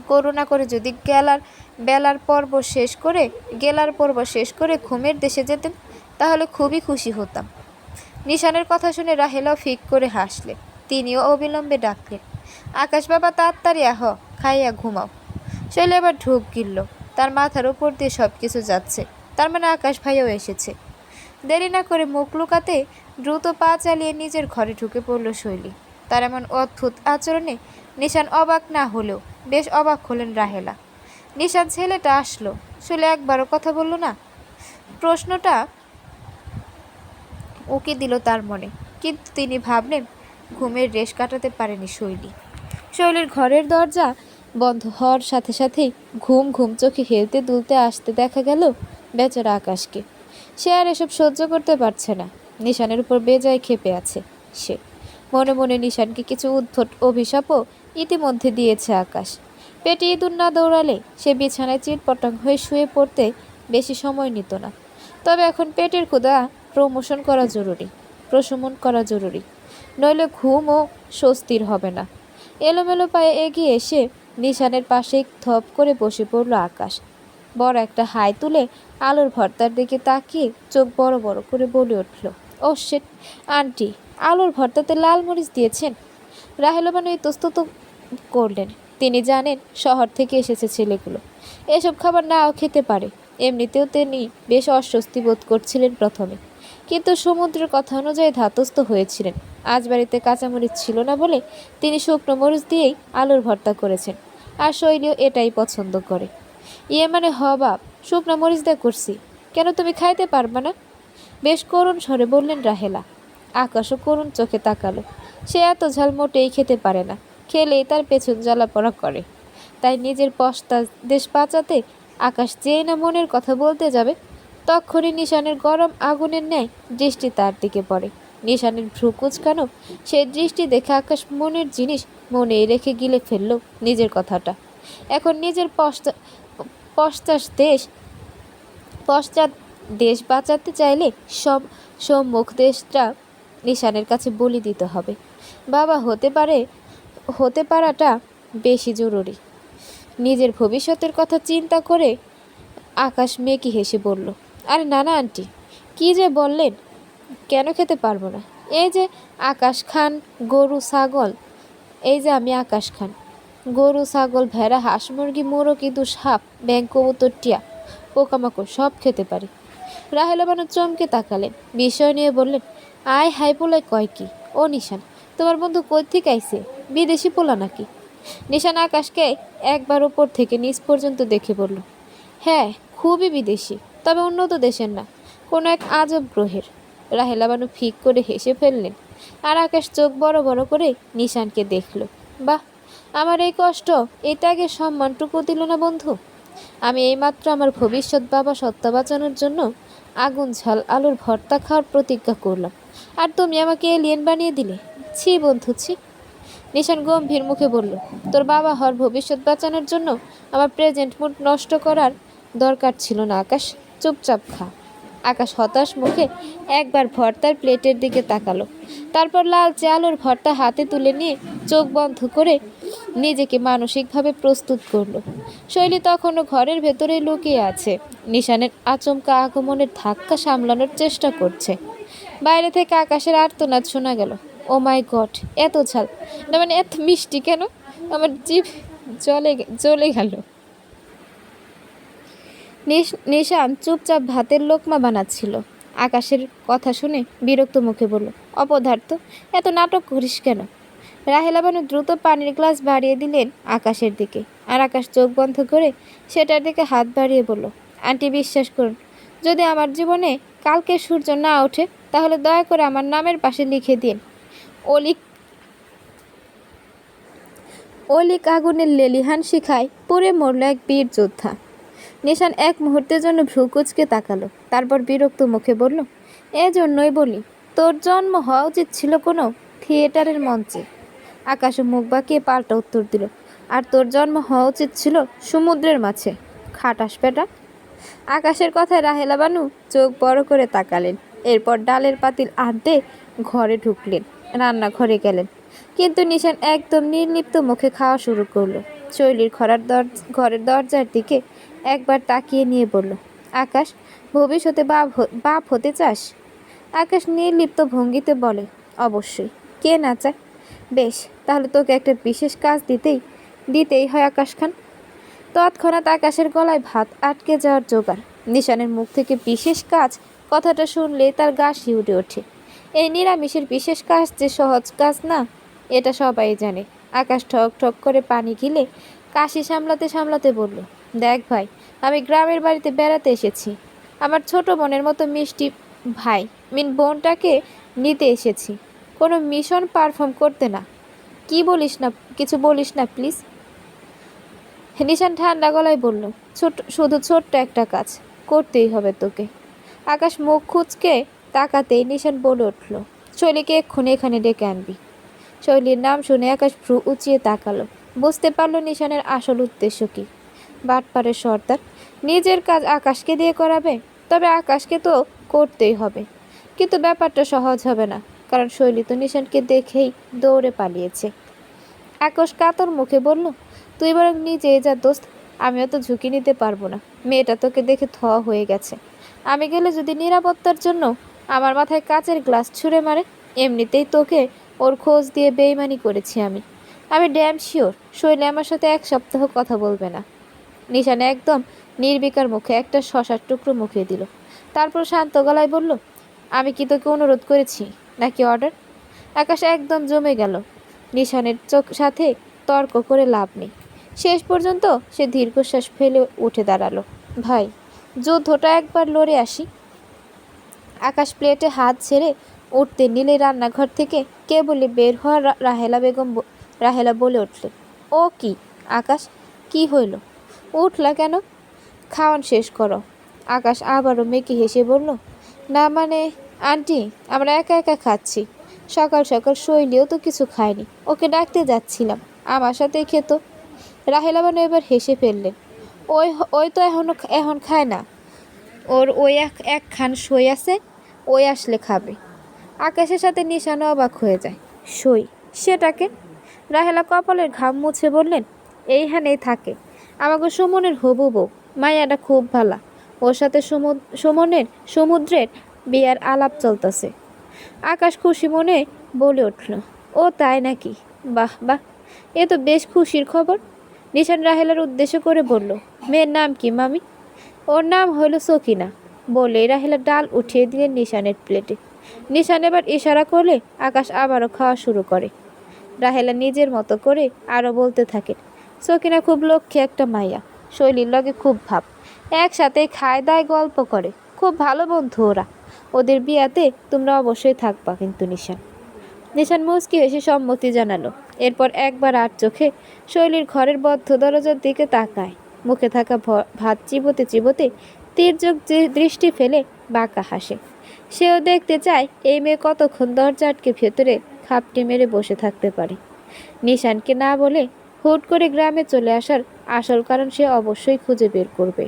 করুণা করে যদি গেলার পর্ব শেষ করে ঘুমের দেশে যেতেন তাহলে খুবই খুশি হতাম। নিশানের কথা শুনে রাহেলাও ফিক করে হাসলেন। তিনিও অবিলম্বে ডাকলেন, আকাশ বাবা তাড়াতাড়ি আহ, খাইয়া ঘুমাও। শৈলে আবার ঢুক গিলল। তার মাথার উপর দিয়ে সব কিছু যাচ্ছে, তার মানে আকাশ ভাইও এসেছে। দেরি না করে মুখ লুকাতে দ্রুত পা চালিয়ে নিজের ঘরে ঢুকে পড়ল শৈলী। তার এমন অদ্ভুত আচরণে নিশান অবাক না হলেও বেশ অবাক হলেন রাহেলা। নিশান ছেলেটা আসলো, শৈলী একবারও কথা বলল না। প্রশ্নটা উকি দিল তার মনে, কিন্তু তিনি ভাবলেন ঘুমের রেশ কাটাতে পারেনি শৈলীর ঘরের দরজা বন্ধ হওয়ার সাথে সাথেই ঘুম ঘুম চোখে হেলতে দুলতে আসতে দেখা গেল বেচারা আকাশকে। সে আর এসব সহ্য করতে পারছে না। নিশানের উপর বেজায় ক্ষেপে আছে সে। মনে মনে নিশানকে কিছু উদ্ভট অভিশাপও ইতিমধ্যে দিয়েছে আকাশ। পেটে ইঁদুর না দৌড়ালে সে বিছানায় চিটপটাং হয়ে শুয়ে পড়তে বেশি সময় নিত না। তবে এখন পেটের ক্ষুধা প্রশমন করা জরুরি, নইলে ঘুমও স্বস্তির হবে না। এলোমেলো পায়ে এগিয়ে এসে নিশানের পাশে থপ করে বসে পড়ল আকাশ। বড় একটা হাই তুলে আলুর ভর্তার দিকে তাকিয়ে চোখ বড় বড় করে বলে উঠল, ও শিট, আন্টি আলুর ভর্তাতে লাল মরিচ দিয়েছেন? রাহেলা বানু ইতস্তত করলেন। তিনি জানেন শহর থেকে এসেছে ছেলেগুলো এসব খাবার নাও খেতে পারে। এমনিতেও তিনি বেশ অস্বস্তি বোধ করছিলেন প্রথমে, কিন্তু সমুদ্রের কথা অনুযায়ী ধাতস্থ হয়েছিলেন। আজ বাড়িতে কাঁচামরিচ ছিল না বলে তিনি শুকনো মরিচ দিয়েই আলুর ভর্তা করেছেন, আর শৈলীও এটাই পছন্দ করে। ইয়ে মানে হ বাপ, শুকনো মরিচ দিয়ে করছি, কেন তুমি খাইতে পারবা না? বেশ করুণ স্বরে বললেন রাহেলা। আকাশও করুণ চোখে তাকালো। সে এত ঝাল মোটেই খেতে পারে না, খেলেই তার পেছন জ্বালাপড়া করে। তাই নিজের দেশ বাঁচাতে আকাশ যেই না মনের কথা বলতে যাবে, তখনই নিশানের গরম আগুনের ন্যায় দৃষ্টি তার দিকে পড়ে। নিশানের ভ্রু কুচকানো সেই দৃষ্টি দেখে আকাশ মনের জিনিস মনেই রেখে গিলে ফেলল নিজের কথাটা। এখন নিজের পশ্চাৎ দেশ বাঁচাতে চাইলে সম্মুখ দেশটা নিশানের কাছে বলি দিতে হবে। বাবা হতে পারাটা বেশি জরুরি। নিজের ভবিষ্যতের কথা চিন্তা করে আকাশ মেকি হেসে বলল, আরে না না আন্টি, কি যে বললেন, কেন খেতে পারবো না? এই যে আকাশ খান গরু ছাগল, এই যে আমি আকাশ খান গরু ছাগল ভেড়া হাঁস মুরগি মোরগ ইঁদুর সাপ ব্যাঙ কবুতর টিয়া পোকামাকড় সব খেতে পারি। রাহেলা বানু চমকে তাকালেন, বিষয় নিয়ে বললেন, আয় হাই পোলায় কয় কি? ও নিশান, তোমার বন্ধু কই থেকে আইছে? বিদেশি পোলা নাকি? নিশান আকাশকে একবার উপর থেকে নিচ পর্যন্ত দেখে বলল, হ্যাঁ খুবই বিদেশি, তবে উন্নত দেশের না, কোনো এক আজব গ্রহের। রাহেলা বানু ফিক করে হেসে ফেললেন, আর আকাশ চোখ বড় বড় করে নিশানকে দেখল। বাহ, আমার এই কষ্ট, এই ত্যাগের সম্মানটুকু দিল না বন্ধু। আমি এইমাত্র আমার ভবিষ্যৎ বাবা সত্তা বাঁচানোর জন্য আগুন ঝাল আলুর ভর্তা খাওয়ার প্রতিজ্ঞা করলাম, আর তুমি আমাকে এলিয়েন বানিয়ে দিলে। ছি বন্ধু, ছি। নিশান গম্ভীর মুখে বলল, তোর বাবা হওয়ার ভবিষ্যৎ বাঁচানোর জন্য আমার প্রেজেন্ট মুড নষ্ট করার দরকার ছিল না আকাশ। চুপচাপ খা। আকাশ হতাশ মুখে একবার ভর্তার প্লেটের দিকে তাকালো, তারপর লালচে আলুর ভর্তা হাতে তুলে নিয়ে চোখ বন্ধ করে নিজেকে মানসিকভাবে প্রস্তুত করলো। শৈলী তখনও ঘরের ভেতরে লুকিয়ে আছে, নিশানের আচমকা আগমনের ধাক্কা সামলানোর চেষ্টা করছে। বাইরে থেকে আকাশের আর্তনাদ শোনা গেল। ও মাই গড, এত ঝাল, না মানে এত মিষ্টি কেন? আমার জিভ জ্বলে গেল। নিশান চুপচাপ ভাতের লোকমা বানাচ্ছিল। আকাশের কথা শুনে বিরক্ত মুখে বলল, অপদার্থ, এত নাটক করিস কেন? রাহেলা বানু দ্রুত পানির গ্লাস বাড়িয়ে দিলেন আকাশের দিকে, আর আকাশ চোখ বন্ধ করে সেটার দিকে হাত বাড়িয়ে বলল, আন্টি বিশ্বাস করুন, যদি আমার জীবনে কালকে সূর্য না ওঠে তাহলে দয়া করে আমার নামের পাশে লিখে দিন, অলিক আগুনের লেলিহান শিখায় পুড়ে মরল এক বীর যোদ্ধা। নিশান এক মুহূর্তের জন্য ভ্রু কুঁচকে তাকালো, তারপর বিরক্ত মুখে বলল, এজন্যই বলি তোর জন্ম হওয়া উচিত ছিল কোনো থিয়েটারের মঞ্চে। আকাশে মুখ বাঁকিয়ে পাল্টা উত্তর দিল, আর তোর জন্ম হওয়া উচিত ছিল সমুদ্রের মাঝে, খাটাস পেটা। আকাশের কথায় রাহেলা বানু চোখ বড় করে তাকালেন, এরপর ডালের পাতিল আনতে ঘরে ঢুকলেন, রান্নাঘরে গেলেন। কিন্তু নিশান একদম নির্লিপ্ত মুখে খাওয়া শুরু করলো। শৈলীর ঘরের দরজার দিকে একবার তাকিয়ে নিয়ে বলল, আকাশ, ভবিষ্যতে বাপ হতে চাস? আকাশ নির্লিপ্ত ভঙ্গিতে বলে, অবশ্যই, কে না চায়। বেশ, তাহলে তোকে একটা বিশেষ কাজ দিতেই হয় আকাশ খান। তৎক্ষণাৎ আকাশের গলায় ভাত আটকে যাওয়ার জোগাড়। নিশানের মুখ থেকে বিশেষ কাজ কথাটা শুনলেই তার গা শিউরে ওঠে। এই নিরামিষের বিশেষ কাজ যে সহজ কাজ না, এটা সবাই জানে। আকাশ ঠক ঠক করে পানি গিলে কাশি সামলাতে সামলাতে বলল, দেখ ভাই, আমি গ্রামের বাড়িতে বেড়াতে এসেছি। আমার ছোট বোনের মতো মিষ্টি ভাই বোনটাকে নিতে এসেছি, কোনো মিশন পারফর্ম করতে না। কিছু বলিস না প্লিজ। নিশান ঠান্ডা গলায় বলল, শুধু ছোট্ট একটা কাজ করতেই হবে তোকে। আকাশ মুখ খুঁচকে তাকাতেই নিশান বলে উঠল, শৈলীকে এক্ষুনি এখানে ডেকে আনবি। শৈলীর নাম শুনে আকাশ ভ্রু উঁচিয়ে তাকালো, বুঝতে পারল নিশানের আসল উদ্দেশ্য কি। বাটপাড়ের সর্দার নিজের কাজ আকাশকে দিয়ে করাবে, তবে আকাশকে তো করতেই হবে। কিন্তু ব্যাপারটা সহজ হবে না, কারণ শৈলী তো নিশানকে দেখেই দৌড়ে পালিয়েছে। আকাশ কাতর মুখে বলল, তুই বরং নিজে যা দোস্ত, আমিও তো ঝুঁকি নিতে পারবো না। মেয়েটা তোকে দেখে থোয়া হয়ে গেছে, আমি গেলে যদি নিরাপত্তার জন্য আমার মাথায় কাচের গ্লাস ছুঁড়ে মারে। এমনিতেই তোকে ওর খোঁজ দিয়ে বেইমানি করেছি আমি ড্যাম শিওর শৈলী আমার সাথে 1 সপ্তাহ কথা বলবে না। নিশান একদম নির্বিকার মুখে একটা শশার টুকরো মুখে দিল, তারপর শান্ত গলায় বলল, আমি কি তোকে অনুরোধ করেছি নাকি অর্ডার? আকাশ একদম জমে গেল। নিশানের সাথে তর্ক করে লাভ নেই। শেষ পর্যন্ত সে দীর্ঘশ্বাস ফেলে উঠে দাঁড়ালো। ভাই, যুদ্ধটা একবার লড়ে আসি। আকাশ প্লেটে হাত ছেড়ে উঠতে নিলে রান্নাঘর থেকে কেবলই বের হওয়া রাহেলা বলে উঠলেন, ও কি আকাশ, কি হইল? উঠলা কেন? খাওয়ান শেষ করো। আকাশ আবারও মেকি হেসে বলল, না মানে আন্টি, আমরা একা একা খাচ্ছি। সকাল সকাল শৈলীও তো কিছু খায়নি, ওকে ডাকতে যাচ্ছিলাম, আমার সাথেই খেত। রাহেলা বানু এবার হেসে ফেললেন, ওই তো এখন খায় না, ওর ওই একখান সই আছে, ওই আসলে খাবে। আকাশের সাথে নিশানও অবাক হয়ে যায়। সই? সেটাকে? রাহেলা কপালের ঘাম মুছে বললেন, এইখানেই থাকে, আমাকে সুমনের হবু বউ, মায়াটা খুব ভালা, ওর সাথে সমুদ্রের বিয়ার আলাপ চলতেছে। আকাশ খুশি মনে বলে উঠল, ও তাই নাকি? বাহ বাহ, এ তো বেশ খুশির খবর। নিশান রাহেলার উদ্দেশ্য করে বলল, মেয়ের নাম কি মামি? ওর নাম হলো সকিনা। বলে রাহেলা ডাল উঠিয়ে দিলেন নিশানের প্লেটে। নিশান এবার ইশারা করলে আকাশ আবারও খাওয়া শুরু করে। রাহেলা নিজের মতো করে আরও বলতে থাকেন, সকিনা খুব লক্ষ্মী একটা মাইয়া, শৈলীর লগে খুব ভাব, একসাথে খায় দায় গল্প করে, খুব ভালো বন্ধু ওরা। ওদের বিয়াতে তোমরা অবশ্যই থাকবা কিন্তু। নিশান মুচকি হেসে সম্মতি জানালো। এরপর একবার আর চোখে শৈলীর ঘরের বদ্ধ দরজার দিকে তাকায়। মুখে থাকা ভাত চিবোতে চিবোতে তীর্যক দৃষ্টি ফেলে বাঁকা হাসে। সেও দেখতে চায় এই মেয়ে কতক্ষণ দরজা আটকে ভেতরে খাপটি মেরে বসে থাকতে পারে। নিশানকে না বলে হুট করে গ্রামে চলে আসার আসল কারণ সে অবশ্যই খুঁজে বের করবে।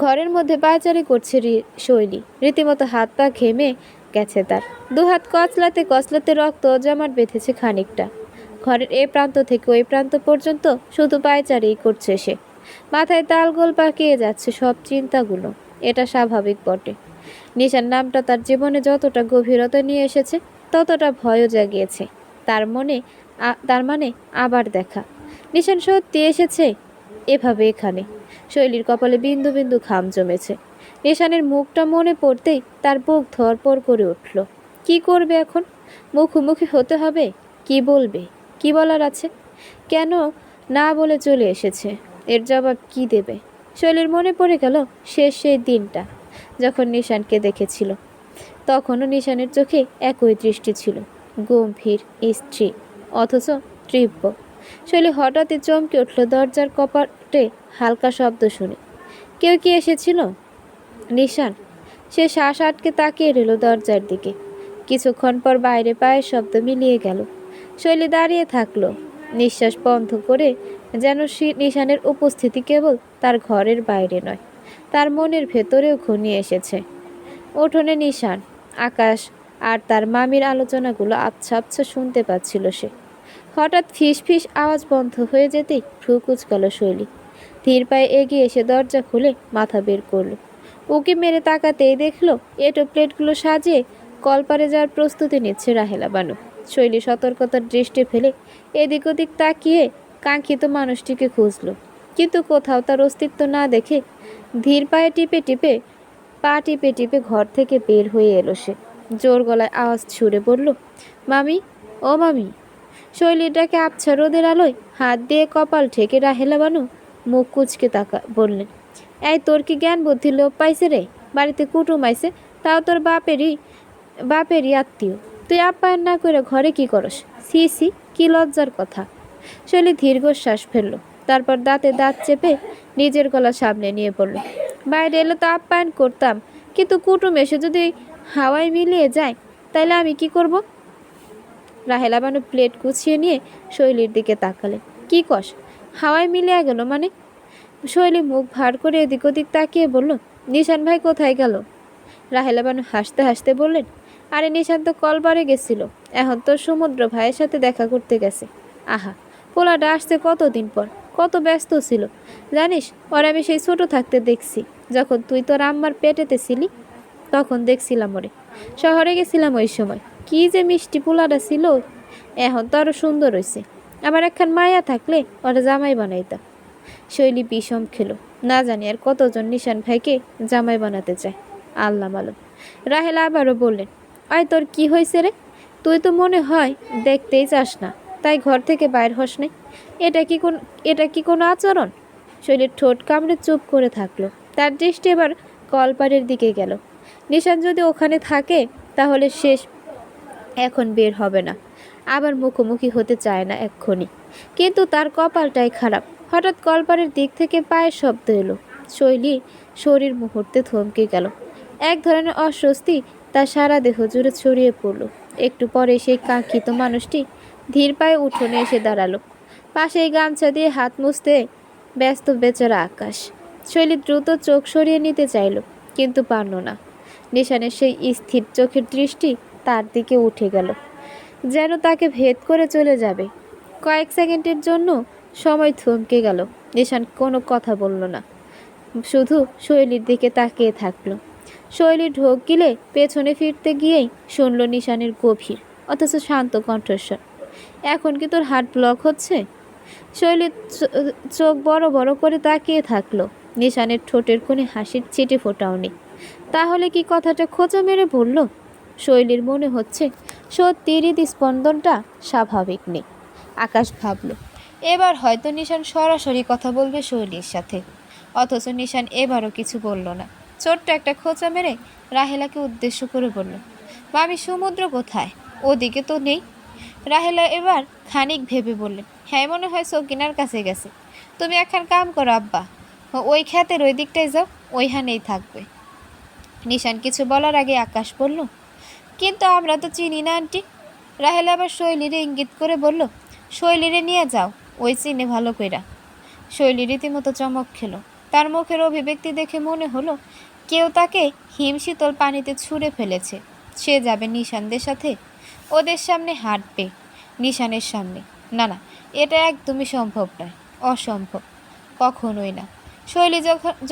ঘরের মধ্যে পায়চারি করছে শৈলী। রীতিমতো হাত পা ঘেমে গেছে তার। দুহাত কচলাতে কচলাতে রক্ত জমাট বেঁধেছে খানিকটা। ঘরের এ প্রান্ত থেকে ওই প্রান্ত পর্যন্ত শুধু পায়চারিই করছে সে। মাথায় তালগোল পাকিয়ে যাচ্ছে সব চিন্তাগুলো। এটা স্বাভাবিক বটে। নিশান নামটা তার জীবনে যতটা গভীরতা নিয়ে এসেছে ততটা ভয়ও জাগিয়েছে তার মানে আবার দেখা। নিশান সত্যি এসেছে এভাবে এখানে। শৈলীর কপালে বিন্দু বিন্দু ঘাম জমেছে। নিশানের মুখটা মনে পড়তেই তার বুক ধরপড় করে উঠল। কি করবে এখন? মুখোমুখি হতে হবে? কি বলবে? কি বলার আছে? কেন না বলে চলে এসেছে? এর জবাব কি দেবে? শৈলীর মনে পড়ে গেল শেষ সেই দিনটা যখন নিশানকে দেখেছিল। তখনও নিশানের চোখে একই দৃষ্টি ছিল, গম্ভীর, স্থির, অথচ তীব্র। শৈলী হঠাৎই চমকে উঠল দরজার কপাটে হালকা শব্দ শুনে। কেউ কি এসেছিল? নিশান। সে শ্বাস আটকে তাকিয়ে রইল দরজার দিকে। কিছুক্ষণ পর বাইরে পায়ের শব্দ মিলিয়ে গেল। শৈলী দাঁড়িয়ে থাকলো, নিঃশ্বাস বন্ধ করে, যেন নিশানের উপস্থিতি কেবল তার ঘরের বাইরে নয়, তার মনের ভেতরেও ঘনিয়ে এসেছে। উঠোনে নিশান, আকাশ আর তার মামির আলোচনাগুলো আবছা আবছা শুনতে পাচ্ছিল সে। হঠাৎ ফিস ফিস আওয়াজ বন্ধ হয়ে যেতেই ভ্রু কুঁচকাল শৈলী। ধীর পায়ে এগিয়ে এসে দরজা খুলে মাথা বের করলো। উকি মেরে তাকাতেই দেখলো এটো প্লেটগুলো সাজিয়ে কলপারে যাওয়ার প্রস্তুতি নিচ্ছে রাহেলা বানু। শৈলী সতর্কতার দৃষ্টি ফেলে এদিক ওদিক তাকিয়ে কাঙ্ক্ষিত মানুষটিকে খুঁজল, কিন্তু কোথাও তার অস্তিত্ব না দেখে ধীর পায়ে পা টিপে টিপে ঘর থেকে বের হয়ে এলো সে। জোর গলায় আওয়াজ ছুড়ে বলল, মামি, ও মামি। শৈলীটাকে আবছা রোদের আলোয় হাত দিয়ে কপাল ঠেকে রাহেলা বানু মুখ কুচকে বললেন, এই তোর কি জ্ঞান বুদ্ধি লোপ পাইছে রে? বাড়িতে কুটুম আইছে, তাও তোর বাপেরই আত্মীয়। তুই আপ্যায়ন না করে ঘরে কি করস? সি সি, কি লজ্জার কথা। শৈলী দীর্ঘশ্বাস ফেলল, তারপর দাঁতে দাঁত চেপে নিজের গলা সামনে নিয়ে পড়ল, বাইরে এলে তো আপ্যায়ন করতাম, কিন্তু কুটুম এসে যদি হাওয়ায় মিলিয়ে যায় তাইলে আমি কি করব? রাহেলা বানু প্লেট গুছিয়ে নিয়ে শৈলীর দিকে তাকালে। কি কস? হাওয়ায় মিলিয়ে গেল মানে? শৈলী মুখ ভার করে এদিক ওদিক তাকিয়ে বলল, নিশান ভাই কোথায় গেল? রাহেলা বানু হাসতে হাসতে বললেন, আরে নিশান তো কলবারে গেছিল, এখন তো সমুদ্র ভাইয়ের সাথে দেখা করতে গেছে। আহা, পোলাটা আসছে কতদিন পর, কত ব্যস্ত ছিল জানিস? ওর আমি সেই ছোট থাকতে দেখছি, যখন তুই তোর আম্মার পেটেতে ছিলি তখন দেখছিলাম ওরে। শহরে গেছিলাম ওই সময়, কি যে মিষ্টি পোলাটা ছিল। এখন তো আরো সুন্দর হয়েছে। আমার একখান মায়া থাকলে ওরা জামাই বানাইতা। শৈলী বিষম খেলো, না জানি আর কতজন নিশান ভাইকে জামাই বানাতে চায়, আল্লাহ মালুম। রাহেলা আবারও বললেন, আয় তোর কি হয়েছে রে? তুই তো মনে হয় দেখতেই চাস না, তাই ঘর থেকে বাইর হস নাই। এটা কি কোনো আচরণ? শৈলীর ঠোঁট কামড়ে চুপ করে থাকলো। তার দৃষ্টি এবার কলপারের দিকে গেল। নিশান যদি ওখানে থাকে তাহলে শেষ, এখন বের হবে না, আবার মুখোমুখি হতে চায় না এক্ষুনি। কিন্তু তার কপালটাই খারাপ। হঠাৎ কলপারের দিক থেকে পায়ের শব্দ এলো। শৈলী শরীর মুহূর্তে থমকে গেল। এক ধরনের অস্বস্তি তার সারা দেহ জুড়ে ছড়িয়ে পড়ল। একটু পরে সেই কাঙ্ক্ষিত মানুষটি ধীর পায়ে উঠোনে এসে দাঁড়ালো। পাশেই গামছা দিয়ে হাত মুছতে ব্যস্ত বেচারা আকাশ। শৈলী দ্রুত চোখ সরিয়ে নিতে চাইল, কিন্তু পারল না। নিশানের সেই স্থির চোখের দৃষ্টি তার দিকে উঠে গেল, যেন তাকে ভেদ করে চলে যাবে। কয়েক সেকেন্ডের জন্য সময় থমকে গেল। নিশান কোনো কথা বলল না, শুধু শৈলীর দিকে তাকিয়ে থাকলো। শৈলী ঢোক গিলে পেছনে ফিরতে গিয়েই শুনল নিশানের গভীর অথচ শান্ত কণ্ঠস্বর, এখন কি তোর হার্ট ব্লক হচ্ছে? শৈলী চোখ বড় বড় করে তাকিয়ে থাকলো। নিশানের ঠোঁটের কোণে হাসির ছিটে ফোটাও নেই। তাহলে কি কথাটা খোঁচা মেরে বলল? শৈলীর মনে হচ্ছে সত্যি হৃদস্পন্দনটা স্বাভাবিক নেই। আকাশ ভাবল, এবার হয়তো নিশান সরাসরি কথা বলবে শৈলীর সাথে। অথচ নিশান এবারও কিছু বলল না। ছোট্ট একটা খোঁচা মেরে রাহেলাকে উদ্দেশ্য করে বলল, মামি, সমুদ্র কোথায়? ওদিকে তো নেই। রাহেলা এবার খানিক ভেবে বললেন, হ্যাঁ মনে হয় সকিনার কাছে গেছে। তুমি এখন কাম করো আব্বা, ওই ক্ষেতের ওই দিকটায় যাও, ওইখানেই থাকবে। নিশান কিছু বলার আগে আকাশ বলল, কিন্তু আমরা তো চিনি না আন্টি। রাহেলা আবার শৈলীরে ইঙ্গিত করে বলল, শৈলীরে নিয়ে যাও, ওই চিনে ভালো কইরা। শৈলী রীতিমতো চমক খেলো। তার মুখের অভিব্যক্তি দেখে মনে হলো কেউ তাকে হিমশীতল পানিতে ছুঁড়ে ফেলেছে। সে যাবে নিশানদের সাথে, ওদের সামনে হাঁটবে। নিশানের সামনে? না না, এটা একদমই সম্ভব নয়, অসম্ভব, কখনোই না। শৈলী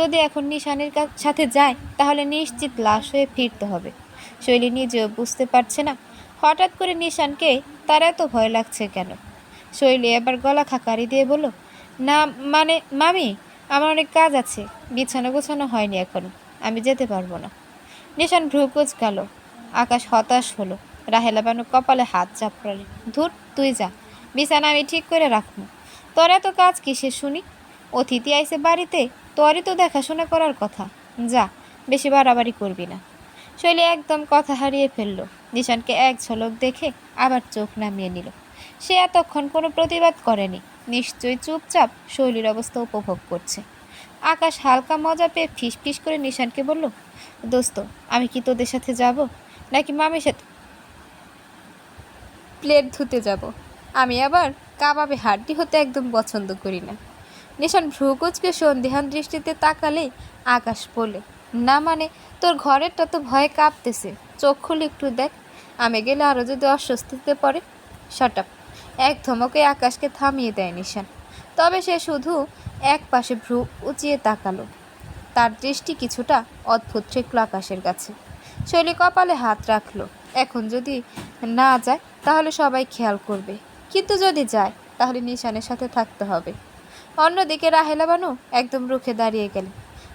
যদি এখন নিশানের সাথে যায় তাহলে নিশ্চিত লাশ হয়ে ফিরতে হবে। শৈলী নিজেও বুঝতে পারছে না হঠাৎ করে নিশানকে তার এত ভয় লাগছে কেন। শৈলী এবার গলা খাকারি দিয়ে বলল, না মানে মামি, আমার অনেক কাজ আছে, বিছানা গোছানো হয়নি এখনো, আমি যেতে পারবো না। নিশান ভ্রু কুঁচকাল। আকাশ হতাশ হলো। রাহেলা বানু কপালে হাত চাপড়ালে, ধুর, তুই যা, বিছানা আমি ঠিক করে রাখবো। তোর এত কাজ কিসের শুনি? অতিথি আইসে বাড়িতে, তোরই তো দেখাশোনা করার কথা, যা, বেশি বাড়াবাড়ি করবি না। শৈলী একদম কথা হারিয়ে ফেলল। নিশানকে এক ঝলক দেখে আবার চোখ নামিয়ে নিল। সে এতক্ষণ কোনো প্রতিবাদ করেনি, নিশ্চয়ই চুপচাপ শৈলীর অবস্থা উপভোগ করছে। আকাশ হালকা মজা পেয়ে ফিস ফিস করে নিশানকে বলল, দোস্ত, আমি কি তোদের সাথে যাব, নাকি মামির সাথে প্লেট ধুতে যাব? আমি আবার কাবাবে হাড্ডি হতে একদম পছন্দ করি না। নিশান ভ্রুকুচকে সন্দিহান দৃষ্টিতে তাকালে আকাশ বলে, না মানে, তোর ঘরেরটা তো ভয়ে কাঁপতেছে, চোখ খুলে একটু দেখ, আমি গেলে আরও যদি অস্বস্তিতে পড়ে। Shut up! এক ধমকে আকাশকে থামিয়ে দেয় নিশান। তবে সে শুধু এক পাশে ভ্রু উঁচিয়ে তাকালো। তার দৃষ্টি কিছুটা অদ্ভুত ঠেকল আকাশের কাছে। শৈলী কপালে হাত রাখলো। এখন যদি না যায় তাহলে সবাই খেয়াল করবে, কিন্তু যদি যায় তাহলে নিশানের সাথে থাকতে হবে। অন্যদিকে রাহেলা বানু একদম রুখে দাঁড়িয়ে গেলেন।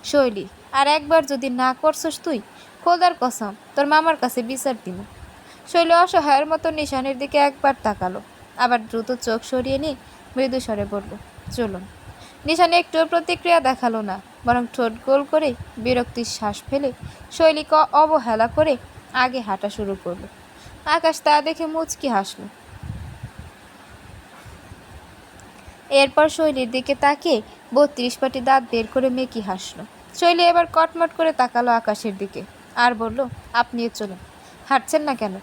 শৈলী, আর একবার যদি না করছস তুই, খোদার কসম তোর মামার কাছে বিচার দিব। শৈলী অসহায়ের মতো নিশানের দিকে একবার তাকালো, আবার দ্রুত চোখ সরিয়ে নিয়ে মৃদু স্বরে বলল, চলুন। নিশান একটুও প্রতিক্রিয়া দেখালো না, বরং ঠোঁট গোল করে বিরক্তির শ্বাস ফেলে শৈলীকে অবহেলা করে আগে হাঁটা শুরু করলো। আকাশ তা দেখে মুচকি হাসল। এরপর শৈলীর দিকে তাকিয়ে 32 পাটি দাঁত বের করে মেকি হাসল। শৈলী এবার কটমট করে তাকালো আকাশের দিকে আর বলল, আপনিও চলুন। হাঁটছেন না কেন?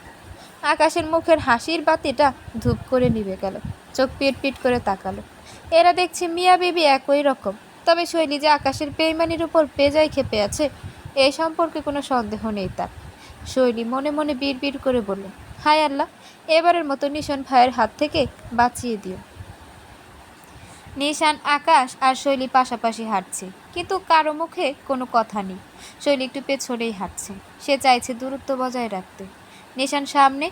আকাশের মুখের হাসির বাতিটা ধূপ করে নিভে গেল। চোখ পিট পিট করে তাকালো। এরা দেখছে মিয়া বিবি একই রকম, তবে শৈলী যে আকাশের বেইমানির উপর বেজায় খেপে আছে এই সম্পর্কে কোনো সন্দেহ নেই তার। শৈলী মনে মনে বিড় করে বলল, হায় আল্লাহ, এবারের মতো নিশান ভাইয়ের হাত থেকে বাঁচিয়ে দিও। নিশান, আকাশ আর শৈলী পাশাপাশি হাঁটছে, কিন্তু কারো মুখে কোনো কথা নেই। শৈলী একটু পেছনেই হাঁটছে, সে চাইছে দূরত্ব বজায় রাখতে। নিশান সামনে,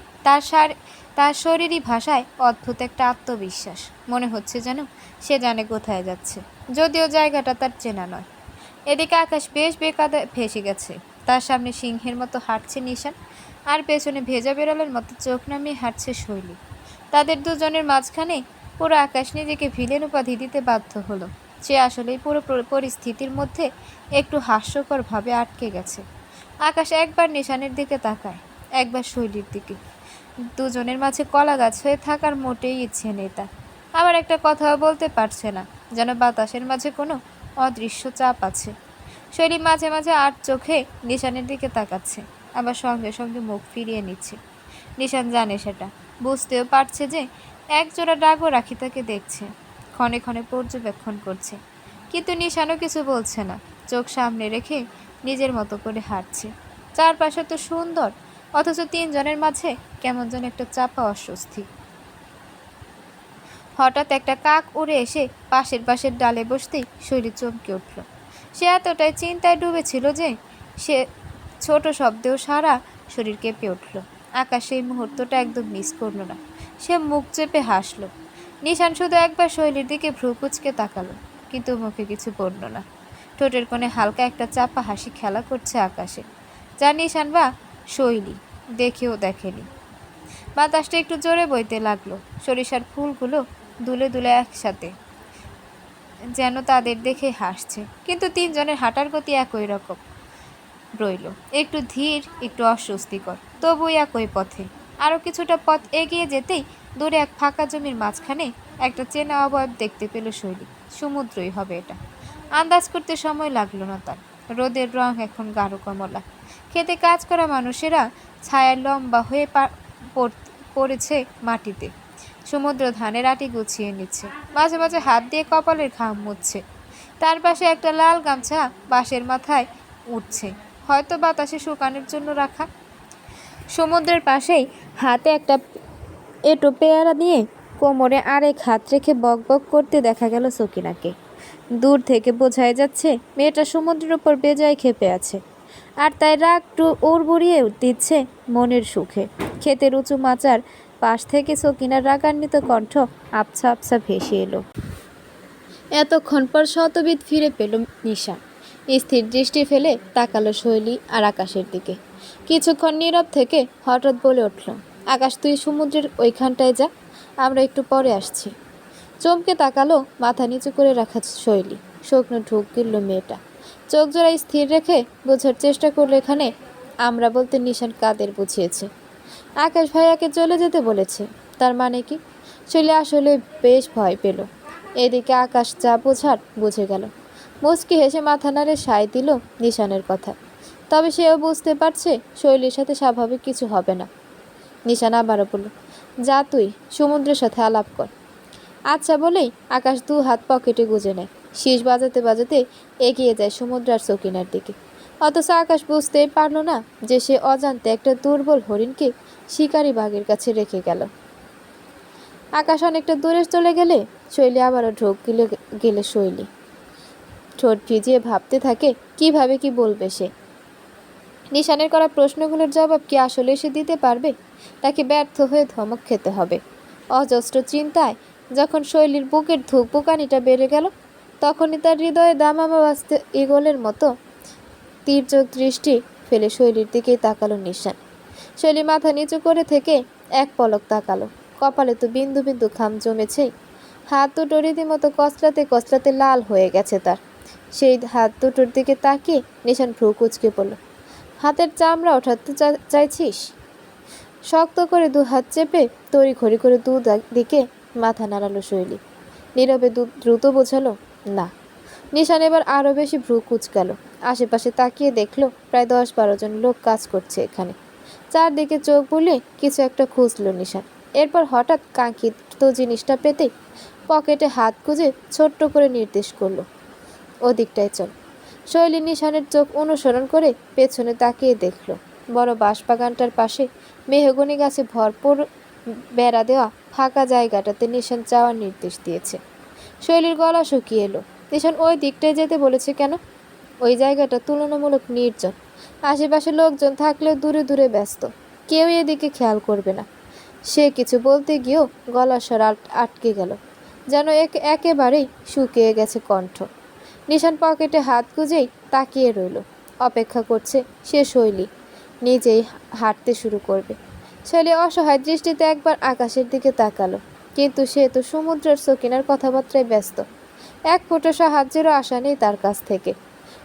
তার শরীরী ভাষায় অদ্ভুত একটা আত্মবিশ্বাস, মনে হচ্ছে যেন সে জানে কোথায় যাচ্ছে, যদিও জায়গাটা তার চেনা নয়। এদিকে আকাশ বেশ বেকায়দায় ফেঁসে গেছে। তার সামনে সিংহের মতো হাঁটছে নিশান, আর পেছনে ভেজা বেড়ালের মতো চোখ নামিয়ে হাঁটছে শৈলী। তাদের দুজনের মাঝখানে পুরো আকাশ নিজেকে ভিলেন উপাধি দিতে বাধ্য হলো। সে আসলেই পুরো পরিস্থিতির মধ্যে একটু হাস্যকরভাবে আটকে গেছে। আকাশ একবার নিশানের দিকে তাকায়, একবার শৈলীর দিকে। দুজনের মাঝে কলা গাছ হয়ে থাকার মোটেই ইচ্ছে নেই তার। আবার একটা কথাও বলতে পারছে না, যেন বাতাসের মাঝে কোনো অদৃশ্য চাপ আছে। শৈলী মাঝে মাঝে আট চোখে নিশানের দিকে তাকাচ্ছে, আবার সঙ্গে সঙ্গে মুখ ফিরিয়ে নিচ্ছে। নিশান জানে সেটা, বুঝতেও পারছে যে একজোড়া ডাগও রাখি তাকে দেখছে, ক্ষণে ক্ষণে পর্যবেক্ষণ করছে। কিন্তু নিশানও কিছু বলছে না, চোখ সামনে রেখে নিজের মতো করে হাঁটছে। চারপাশে তো সুন্দর, অথচ তিনজনের মাঝে কেমন যেন একটা চাপা অস্বস্তি। হঠাৎ একটা কাক উড়ে এসে পাশের ডালে বসতেই শৈলী চমকে উঠল। সে এতটাই চিন্তায় ডুবেছিল যে সে ছোট শব্দেও সারা শরীর কেঁপে উঠল। আকাশ সেই মুহূর্তটা একদম মিস করল না। সে মুখ চেপে হাসল। নিশান শুধু একবার শৈলীর দিকে ভ্রু কুঁচকে তাকালো, কিন্তু মুখে কিছু বলল না। ঠোঁটের কোণে হালকা একটা চাপা হাসি খেলা করছে আকাশে, যা নিশান বা শৈলী দেখেও দেখেনি। বাতাসটা একটু জোরে বইতে লাগলো। সরিষার ফুলগুলো দুলে দুলে একসাথে, যেন তাদের দেখে হাসছে। কিন্তু তিনজনের হাঁটার গতি একই রকম রইল, একটু ধীর, একটু অস্বস্তিকর, তবুই একই পথে। আরও কিছুটা পথ এগিয়ে যেতেই দূরে এক ফাঁকা জমির মাঝখানে একটা চেনা অবয়ব দেখতে পেল শৈলী। সমুদ্রই হবে এটা। আন্দাজ করতে সময় লাগলো না তার। রোদের রং এখন গাঢ় কমলা। খেতে কাজ করা মানুষেরা ছায়ার লম্বা হয়ে পড়েছে মাটিতে। সমুদ্র ধানের আটি গুছিয়ে নিচ্ছে, মাঝে মাঝে হাত দিয়ে কপালের ঘাম মুছছে। তার পাশে একটা লাল গামছা বাঁশের মাথায় উঠছে, হয়তো বাতাসে শুকানোর জন্য রাখা। সমুদ্রের পাশেই হাতে একটা এঁটো পেয়ারা নিয়ে কোমরে আরেক হাত রেখে বক বক করতে দেখা গেল সকিনাকে। দূর থেকে বোঝাই যাচ্ছে মেয়েটা সমুদ্রের উপর বেজায় ক্ষেপে আছে, আর তাই রাগ উড়বুড়িয়ে দিচ্ছে মনের সুখে। ক্ষেতের উঁচু মাচার পাশ থেকে সকিনার রাগান্বিত কণ্ঠ আবছা আবছা ভেসে এলো। এতক্ষণ পর শতবিদ ফিরে পেল নিশা। স্থির দৃষ্টি ফেলে তাকালো শৈলী আর আকাশের দিকে। কিছুক্ষণ নীরব থেকে হঠাৎ বলে উঠল, আকাশ, তুই সমুদ্রের ওইখানটায় যা, আমরা একটু পরে আসছি। চমকে তাকালো মাথা নিচু করে রাখা শৈলী। শুকনো ঢুক গিলল মেয়েটা। চোখ জোড়ায় স্থির রেখে বোঝার চেষ্টা করলো এখানে আমরা বলতে নিশান কাদের বুঝিয়েছে। আকাশ ভাইয়াকে চলে যেতে বলেছে, তার মানে কি? শৈলী আসলে বেশ ভয় পেল। এদিকে আকাশ যা বোঝার বুঝে গেল। মুচকি হেসে মাথা নাড়ে সায় দিল নিশানের কথা। তবে সেও বুঝতে পারছে শৈলীর সাথে স্বাভাবিক কিছু হবে না। নিশান আবারও বলল, যা তুই সমুদ্রের সাথে আলাপ কর। আচ্ছা বলেই আকাশ দু হাত পকেটে গুজে নেয়। শীষ বাজাতে বাজাতে এগিয়ে যায় সমুদ্র আর সকিনার দিকে। অথচ আকাশ বুঝতেই পারল না যে সে অজান্তে একটা দুর্বল হরিণকে শিকারী বাঘের কাছে রেখে গেল। আকাশ অনেকটা দূরে চলে গেলে শৈলী আবারও ঢোক গেলে শৈলী ঠোঁট ভিজিয়ে ভাবতে থাকে কিভাবে কি বলবে সে। নিশানের করা প্রশ্নগুলোর জবাব কি আসলে সে দিতে পারবে, নাকি ব্যর্থ হয়ে ধমক খেতে হবে? অজস্র চিন্তায় যখন শৈলীর বুকের ধুকপুকানিটা বেড়ে গেল, তখনই তার হৃদয়ে দামামা বাজতে ইগলের মতো তীর্যক দৃষ্টি ফেলে শৈলীর দিকেই তাকালো নিশান। শৈলী মাথা নিচু করে থেকে এক পলক তাকালো। কপালে তো বিন্দু বিন্দু ঘাম জমেছেই। হাত দুটো রীতিমতো কচলাতে কচলাতে লাল হয়ে গেছে তার। সেই হাত দুটোর দিকে তাকিয়ে নিশান ভ্রু কুচকে পড়ল। হাতের চামড়া ওঠাতে চাইছিস? শক্ত করে দু হাত চেপে তড়ি ঘড়ি করে দিকে মাথা নাড়ালো শৈলী। নীরবে দ্রুত বোঝালো, না। নিশান এবার আরও বেশি ভ্রু কুচকাল। আশেপাশে তাকিয়ে দেখলো প্রায় 10-12 জন লোক কাজ করছে এখানে। চারদিকে চোখ বুলে কিছু একটা খুঁজলো নিশান। এরপর হঠাৎ কাঙ্ক্ষিত জিনিসটা পেতেই পকেটে হাত গুজে ছোট্ট করে নির্দেশ করলো, ওদিকটায় চল। শৈলী নিশানের চোখ অনুসরণ করে পেছনে তাকিয়ে দেখল বড় বাঁশবাগানটার পাশে মেহগনি গাছে ভরপুর বেড়া দেওয়া ফাঁকা জায়গাটাতে নিশান যাওয়ার নির্দেশ দিয়েছে। শৈলীর গলা শুকিয়ে এলো। নিশান ওই দিকটায় যেতে বলেছে কেন? ওই জায়গাটা তুলনামূলক নির্জন। আশেপাশে লোকজন থাকলেও দূরে দূরে ব্যস্ত, কেউ এদিকে খেয়াল করবে না। সে কিছু বলতে গিয়েও গলার স্বর আটকে গেল, যেন একেবারেই শুকিয়ে গেছে কণ্ঠ। নিশান পকেটে হাত গুজেই তাকিয়ে রইল, অপেক্ষা করছে সে শৈলী নিজেই হাঁটতে শুরু করবে। শৈলী অসহায় দৃষ্টিতে একবার আকাশের দিকে তাকালো, কিন্তু সে তো সমুদ্রের সকিনার কথাবার্তায় ব্যস্ত। এক ফোঁটা সাহায্যেরও আশা নেই তার কাছ থেকে।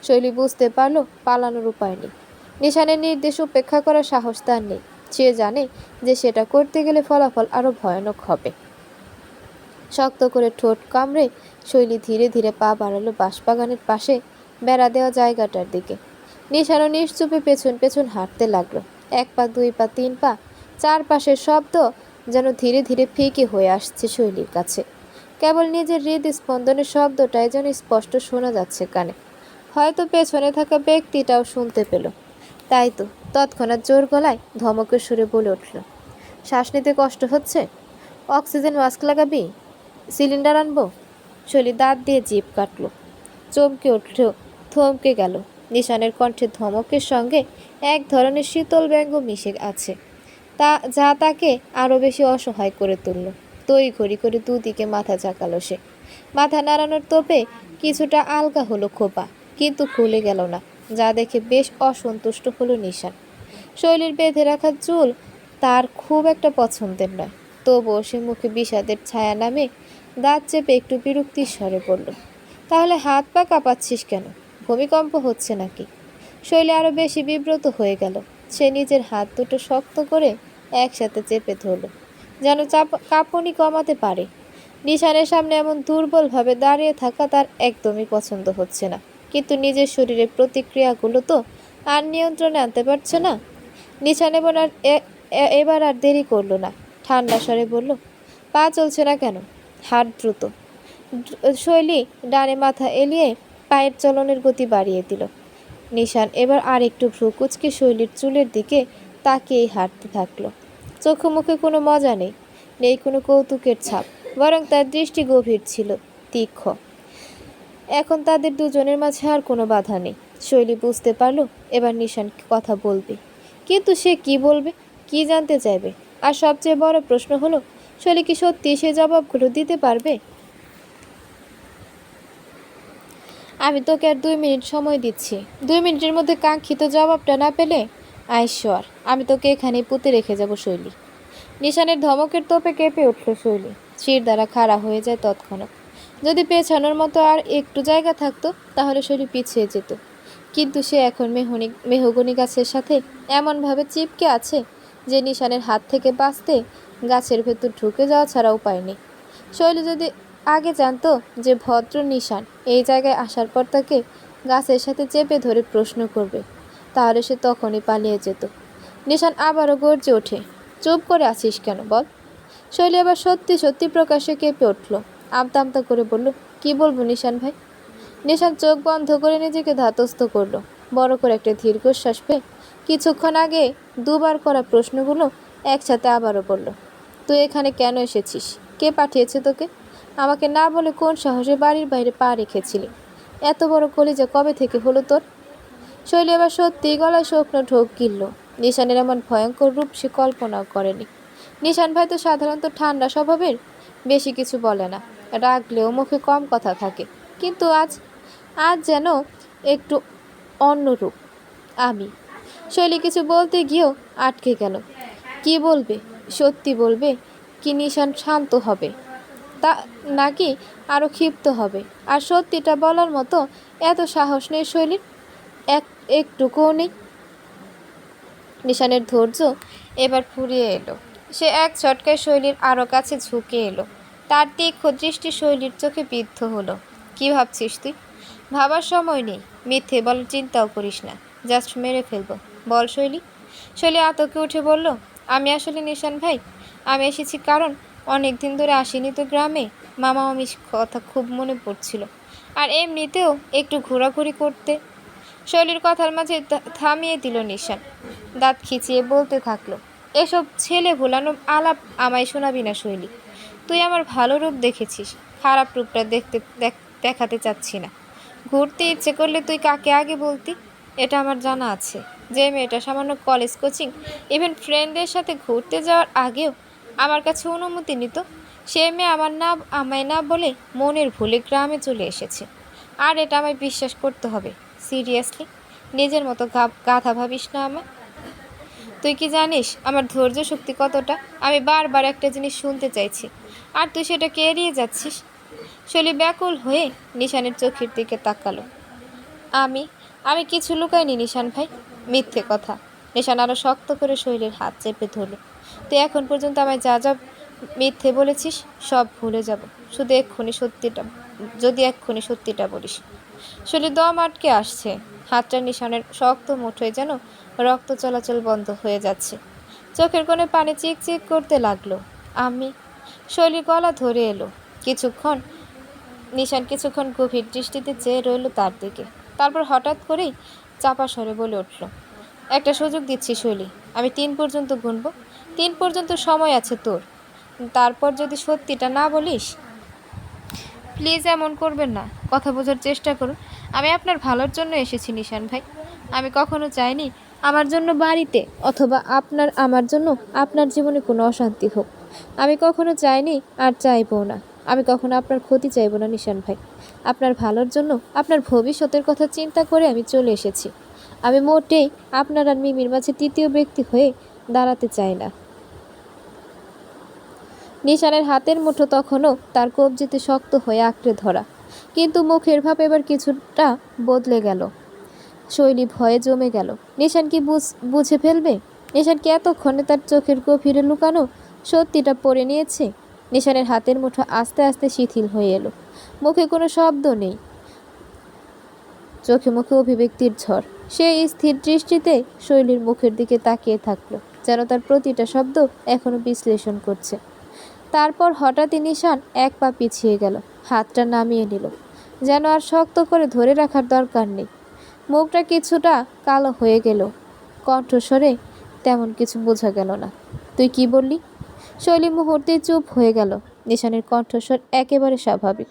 শৈলী বুঝতে পারল পালানোর উপায় নেই। নিশানের নির্দেশ উপেক্ষা করার সাহস তার নেই। সে জানে যে সেটা করতে গেলে ফলাফল আরো ভয়ানক হবে। শক্ত করে ঠোঁট কামড়ে শৈলী ধীরে ধীরে পা বাড়ালো বাঁশবাগানের পাশে বেড়া দেওয়া জায়গাটার দিকে। নিশানও নিশ্চুপে পেছন পেছন হাঁটতে লাগলো। 1 পা 2 পা 3 পা, চারপাশের শব্দ যেন ধীরে ধীরে ফিকে হয়ে আসছে শৈলীর কাছে। কেবল নিজের হৃদস্পন্দনের শব্দটাই যেন স্পষ্ট শোনা যাচ্ছে কানে। হয়তো পেছনে থাকা ব্যক্তিটাও শুনতে পেল। তাই তো তৎক্ষণাৎ জোর গলায় ধমকের সুরে বলে উঠল, শ্বাস নিতে কষ্ট হচ্ছে? অক্সিজেন মাস্ক লাগাবি? সিলিন্ডার আনবো? শৈলী দাঁত দিয়ে জিভ কাটল। চমকে উঠল, থমকে গেল। নিশানের কণ্ঠে ধমকের সঙ্গে এক ধরনের শীতল ব্যঙ্গ মিশে আছে, যা তাকে আরও বেশি অসহায় করে তুলল। তৈ ঘড়ি করে দুদিকে মাথা ঝাঁকালো সে। মাথা নাড়ানোর তোপে কিছুটা আলগা হলো খোপা, কিন্তু খুলে গেল না, যা দেখে বেশ অসন্তুষ্ট হলো নিশান। শৈলীর বেঁধে রাখা চুল তার খুব একটা পছন্দের নয়, তবুও সে মুখে বিষাদের ছায়া নামে দাঁত চেপে একটু বিরক্তির স্বরে বলল, তাহলে হাত পা কাঁপাচ্ছিস কেন? ভূমিকম্প হচ্ছে নাকি? শৈলী আরো বেশি বিব্রত হয়ে গেল। সে নিজের হাত দুটো শক্ত করে একসাথে চেপে ধরল। যেন কাঁপুনি কমাতে পারে। নিশানের সামনে এমন দুর্বলভাবে দাঁড়িয়ে থাকা তার একদমই পছন্দ হচ্ছে না, কিন্তু নিজের শরীরের প্রতিক্রিয়াগুলো তো আর নিয়ন্ত্রণে আনতে পারছে না। নিশান এবার আর দেরি করলো না, ঠান্ডা স্বরে বলল, পা চলছে না কেন? হাত দ্রুত। শৈলী ডানে মাথা এলিয়ে পায়ের চলনের গতি বাড়িয়ে দিল। নিশান এবার আর একটু ভ্রু কুচকে শৈলীর চুলের দিকে তাকিয়েই হাঁটতে থাকলো। চোখে মুখে কোনো মজা নেই, নেই কোনো কৌতুকের ছাপ, বরং তার দৃষ্টি গভীর ছিল, তীক্ষ্ণ। এখন তাদের দুজনের মাঝে আর কোনো বাধা নেই। শৈলী বুঝতে পারল এবার নিশান কথা বলবে, কিন্তু সে কি বলবে, কি জানতে চাইবে? আর সবচেয়ে বড় প্রশ্ন হলো, শৈলী কি সত্যি সে জবাবগুলো দিতে পারবে? আমি তোকে আর 2 মিনিট সময় দিচ্ছি। 2 মিনিটের মধ্যে কাঙ্ক্ষিত জবাবটা না পেলে আইশ্বর আমি তোকে এখানেই পুঁতে রেখে যাব শৈলী। নিশানের ধমকের তোপে কেঁপে উঠল শৈলী, শির দ্বারা খাড়া হয়ে যায় তৎক্ষণাৎ। যদি পেছানোর মতো আর একটু জায়গা থাকতো তাহলে শৈলী পিছিয়ে যেত, কিন্তু সে এখন মেহগনি গাছের সাথে এমনভাবে চিপকে আছে যে নিশানের হাত থেকে বাঁচতে গাছের ভেতর ঢুকে যাওয়া ছাড়া উপায় নেই। শৈলী যদি আগে জানতো যে ভদ্র নিশান এই জায়গায় আসার পর তাকে গাছের সাথে চেপে ধরে প্রশ্ন করবে, তাহলে সে তখনই পালিয়ে যেত। নিশান আবারও গর্জে ওঠে, চুপ করে আছিস কেন বল? শৈলী আবার সত্যি সত্যি প্রকাশ্যে কেঁপে উঠল, আমতা আমতা করে বলল, কি বলবো নিশান ভাই? নিশান চোখ বন্ধ করে নিজেকে ধাতস্থ করলো, বড় করে একটা দীর্ঘশ্বাস পেয়ে কিছুক্ষণ আগে দুবার করা প্রশ্নগুলো একসাথে আবারও বলল, তুই এখানে কেন এসেছিস? কে পাঠিয়েছে তোকে? আমাকে না বলে কোন সাহসে বাড়ির বাইরে পা রেখেছিলি? এত বড় কলিজা কবে থেকে হলো তোর? শৈলী এবার সত্যি গলায় শুকনো ঢোক গিলল। নিশানের এমন ভয়ঙ্কর রূপ সে কল্পনাও করেনি। নিশান ভাই তো সাধারণত ঠান্ডা স্বভাবের, বেশি কিছু বলে না, রাগলেও মুখে কম কথা থাকে, কিন্তু আজ আজ যেন একটু অন্যরূপ। আমি শৈলী কিছু বলতে গিয়েও আটকে গেল। কি বলবে? সত্যি বলবে কি নিশান শান্ত হবে তা, নাকি আরও ক্ষিপ্ত হবে? আর সত্যিটা বলার মতো এত সাহস নেই শৈলীর, একটুকুও নেই। নিশানের ধৈর্য এবার ফুরিয়ে এলো। সে এক ঝটকায় শৈলীর আরও কাছে ঝুঁকে এলো। তার তীক্ষ্ণ দৃষ্টি শৈলীর চোখে বিদ্ধ হলো। কি ভাবছিস তুই? ভাবার সময় নেই, মিথ্যে বলার চিন্তাও করিস না, জাস্ট মেরে ফেলবো। বল শৈলী। শৈলী আতকে উঠে বলল, আমি আসলে নিশান ভাই, আমি এসেছি কারণ অনেক দিন ধরে আসিনি তো গ্রামে, মামা মামির কথা খুব মনে পড়ছিল, আর এমনিতেও একটু ঘোরাঘুরি করতে। শৈলীর কথার মাঝে থামিয়ে দিল নিশান, দাঁত খিচিয়ে বলতে থাকলো, এসব ছেলে ভোলানো আলাপ আমায় শোনাবি না শৈলী। তুই আমার ভালো রূপ দেখেছিস, খারাপ রূপটা দেখাতে চাচ্ছি না। ঘুরতে ইচ্ছে করলে তুই কাকে আগে বলতি? এটা আমার জানা আছে, যে মেয়েটা সামান্য কলেজ কোচিং ইভেন ফ্রেন্ডদের সাথে ঘুরতে যাওয়ার আগেও আমার কাছে অনুমতি নিত, সে মেয়ে আমায় না বলে মনের ভুলে গ্রামে চলে এসেছে। আর এটা আমায় বিশ্বাস করতে হবে। সিরিয়াসলি, নিজের মতো গাধা ভাবিস না আমায়। তুই কি জানিস আমার ধৈর্য শক্তি কতটা? আমি বারবার একটা জিনিস শুনতে চাইছি, আর তুই সেটাকে এড়িয়ে যাচ্ছিস। শৈলী ব্যাকুল হয়ে নিশানের চোখের দিকে তাকালো। আমি আমি কিছু লুকাইনি নিশান ভাই। মিথ্যে কথা। নিশান আরও শক্ত করে শৈলীর হাত চেপে ধরল। তুই এখন পর্যন্ত আমায় যা যা মিথ্যে বলেছিস সব ভুলে যাব, শুধু যদি এক্ষুনি সত্যিটা বলিস। শৈলী দম আটকে আসছে, হাতটা নিশানের শক্ত মুঠোয় যেন রক্ত চলাচল বন্ধ হয়ে যাচ্ছে। চোখের কোণে পানি চিক চিক করতে লাগলো। আমি শৈলী গলা ধরে এলো। নিশান কিছুক্ষণ গভীর দৃষ্টিতে চেয়ে রইল তার দিকে, তারপর হঠাৎ করেই চাপা স্বরে বলে উঠল, একটা সুযোগ দিচ্ছি শৈলী, আমি 3 পর্যন্ত গুনব। 3 পর্যন্ত সময় আছে তোর, তারপর যদি সত্যিটা না বলিস। প্লিজ এমন করবেন না, কথা বোঝার চেষ্টা করুন। আমি আপনার ভালোর জন্য এসেছি নিশান ভাই। আমি কখনো চাইনি আমার জন্য বাড়িতে অথবা আমার জন্য আপনার জীবনে কোনো অশান্তি হোক। আমি কখনো চাইনি আর চাইবো না। আমি কখনো আপনার ক্ষতি চাইবো না নিশান ভাই। আপনার ভালোর জন্য, আপনার ভবিষ্যতের কথা চিন্তা করে আমি চলে এসেছি। আমি মোটেই আপনার আর মিমির মাঝে তৃতীয় ব্যক্তি হয়ে দাঁড়াতে চাই না। নিশানের হাতের মুঠো তখনও তার কবজিতে শক্ত হয়ে আঁকড়ে ধরা, কিন্তু মুখের ভাব এবার কিছুটা বদলে গেল। শৈলী ভয়ে জমে গেল। নিশান কি বুঝে ফেলবে? নিশান কি এতক্ষণে তার চোখের গভীরে লুকানো সত্যিটা পড়ে নিয়েছে। নিশানের হাতের মুঠো আস্তে আস্তে শিথিল হয়ে এলো। মুখে কোনো শব্দ নেই, চোখে মুখে অভিব্যক্তির ঝড়। সে স্থির দৃষ্টিতে শৈলীর মুখের দিকে তাকিয়ে থাকলো, যেন তার প্রতিটা শব্দ এখনো বিশ্লেষণ করছে। তারপর হঠাৎই নিশান এক পা পিছিয়ে গেল, হাতটা নামিয়ে নিল, যেন আর শক্ত করে ধরে রাখার দরকার নেই। মুখটা কিছুটা কালো হয়ে গেল, কণ্ঠস্বরে তেমন কিছু বোঝা গেল না। তুই কি বললি? শৈলী মুহূর্তে চুপ হয়ে গেল। নিশানের কণ্ঠস্বর একেবারে স্বাভাবিক,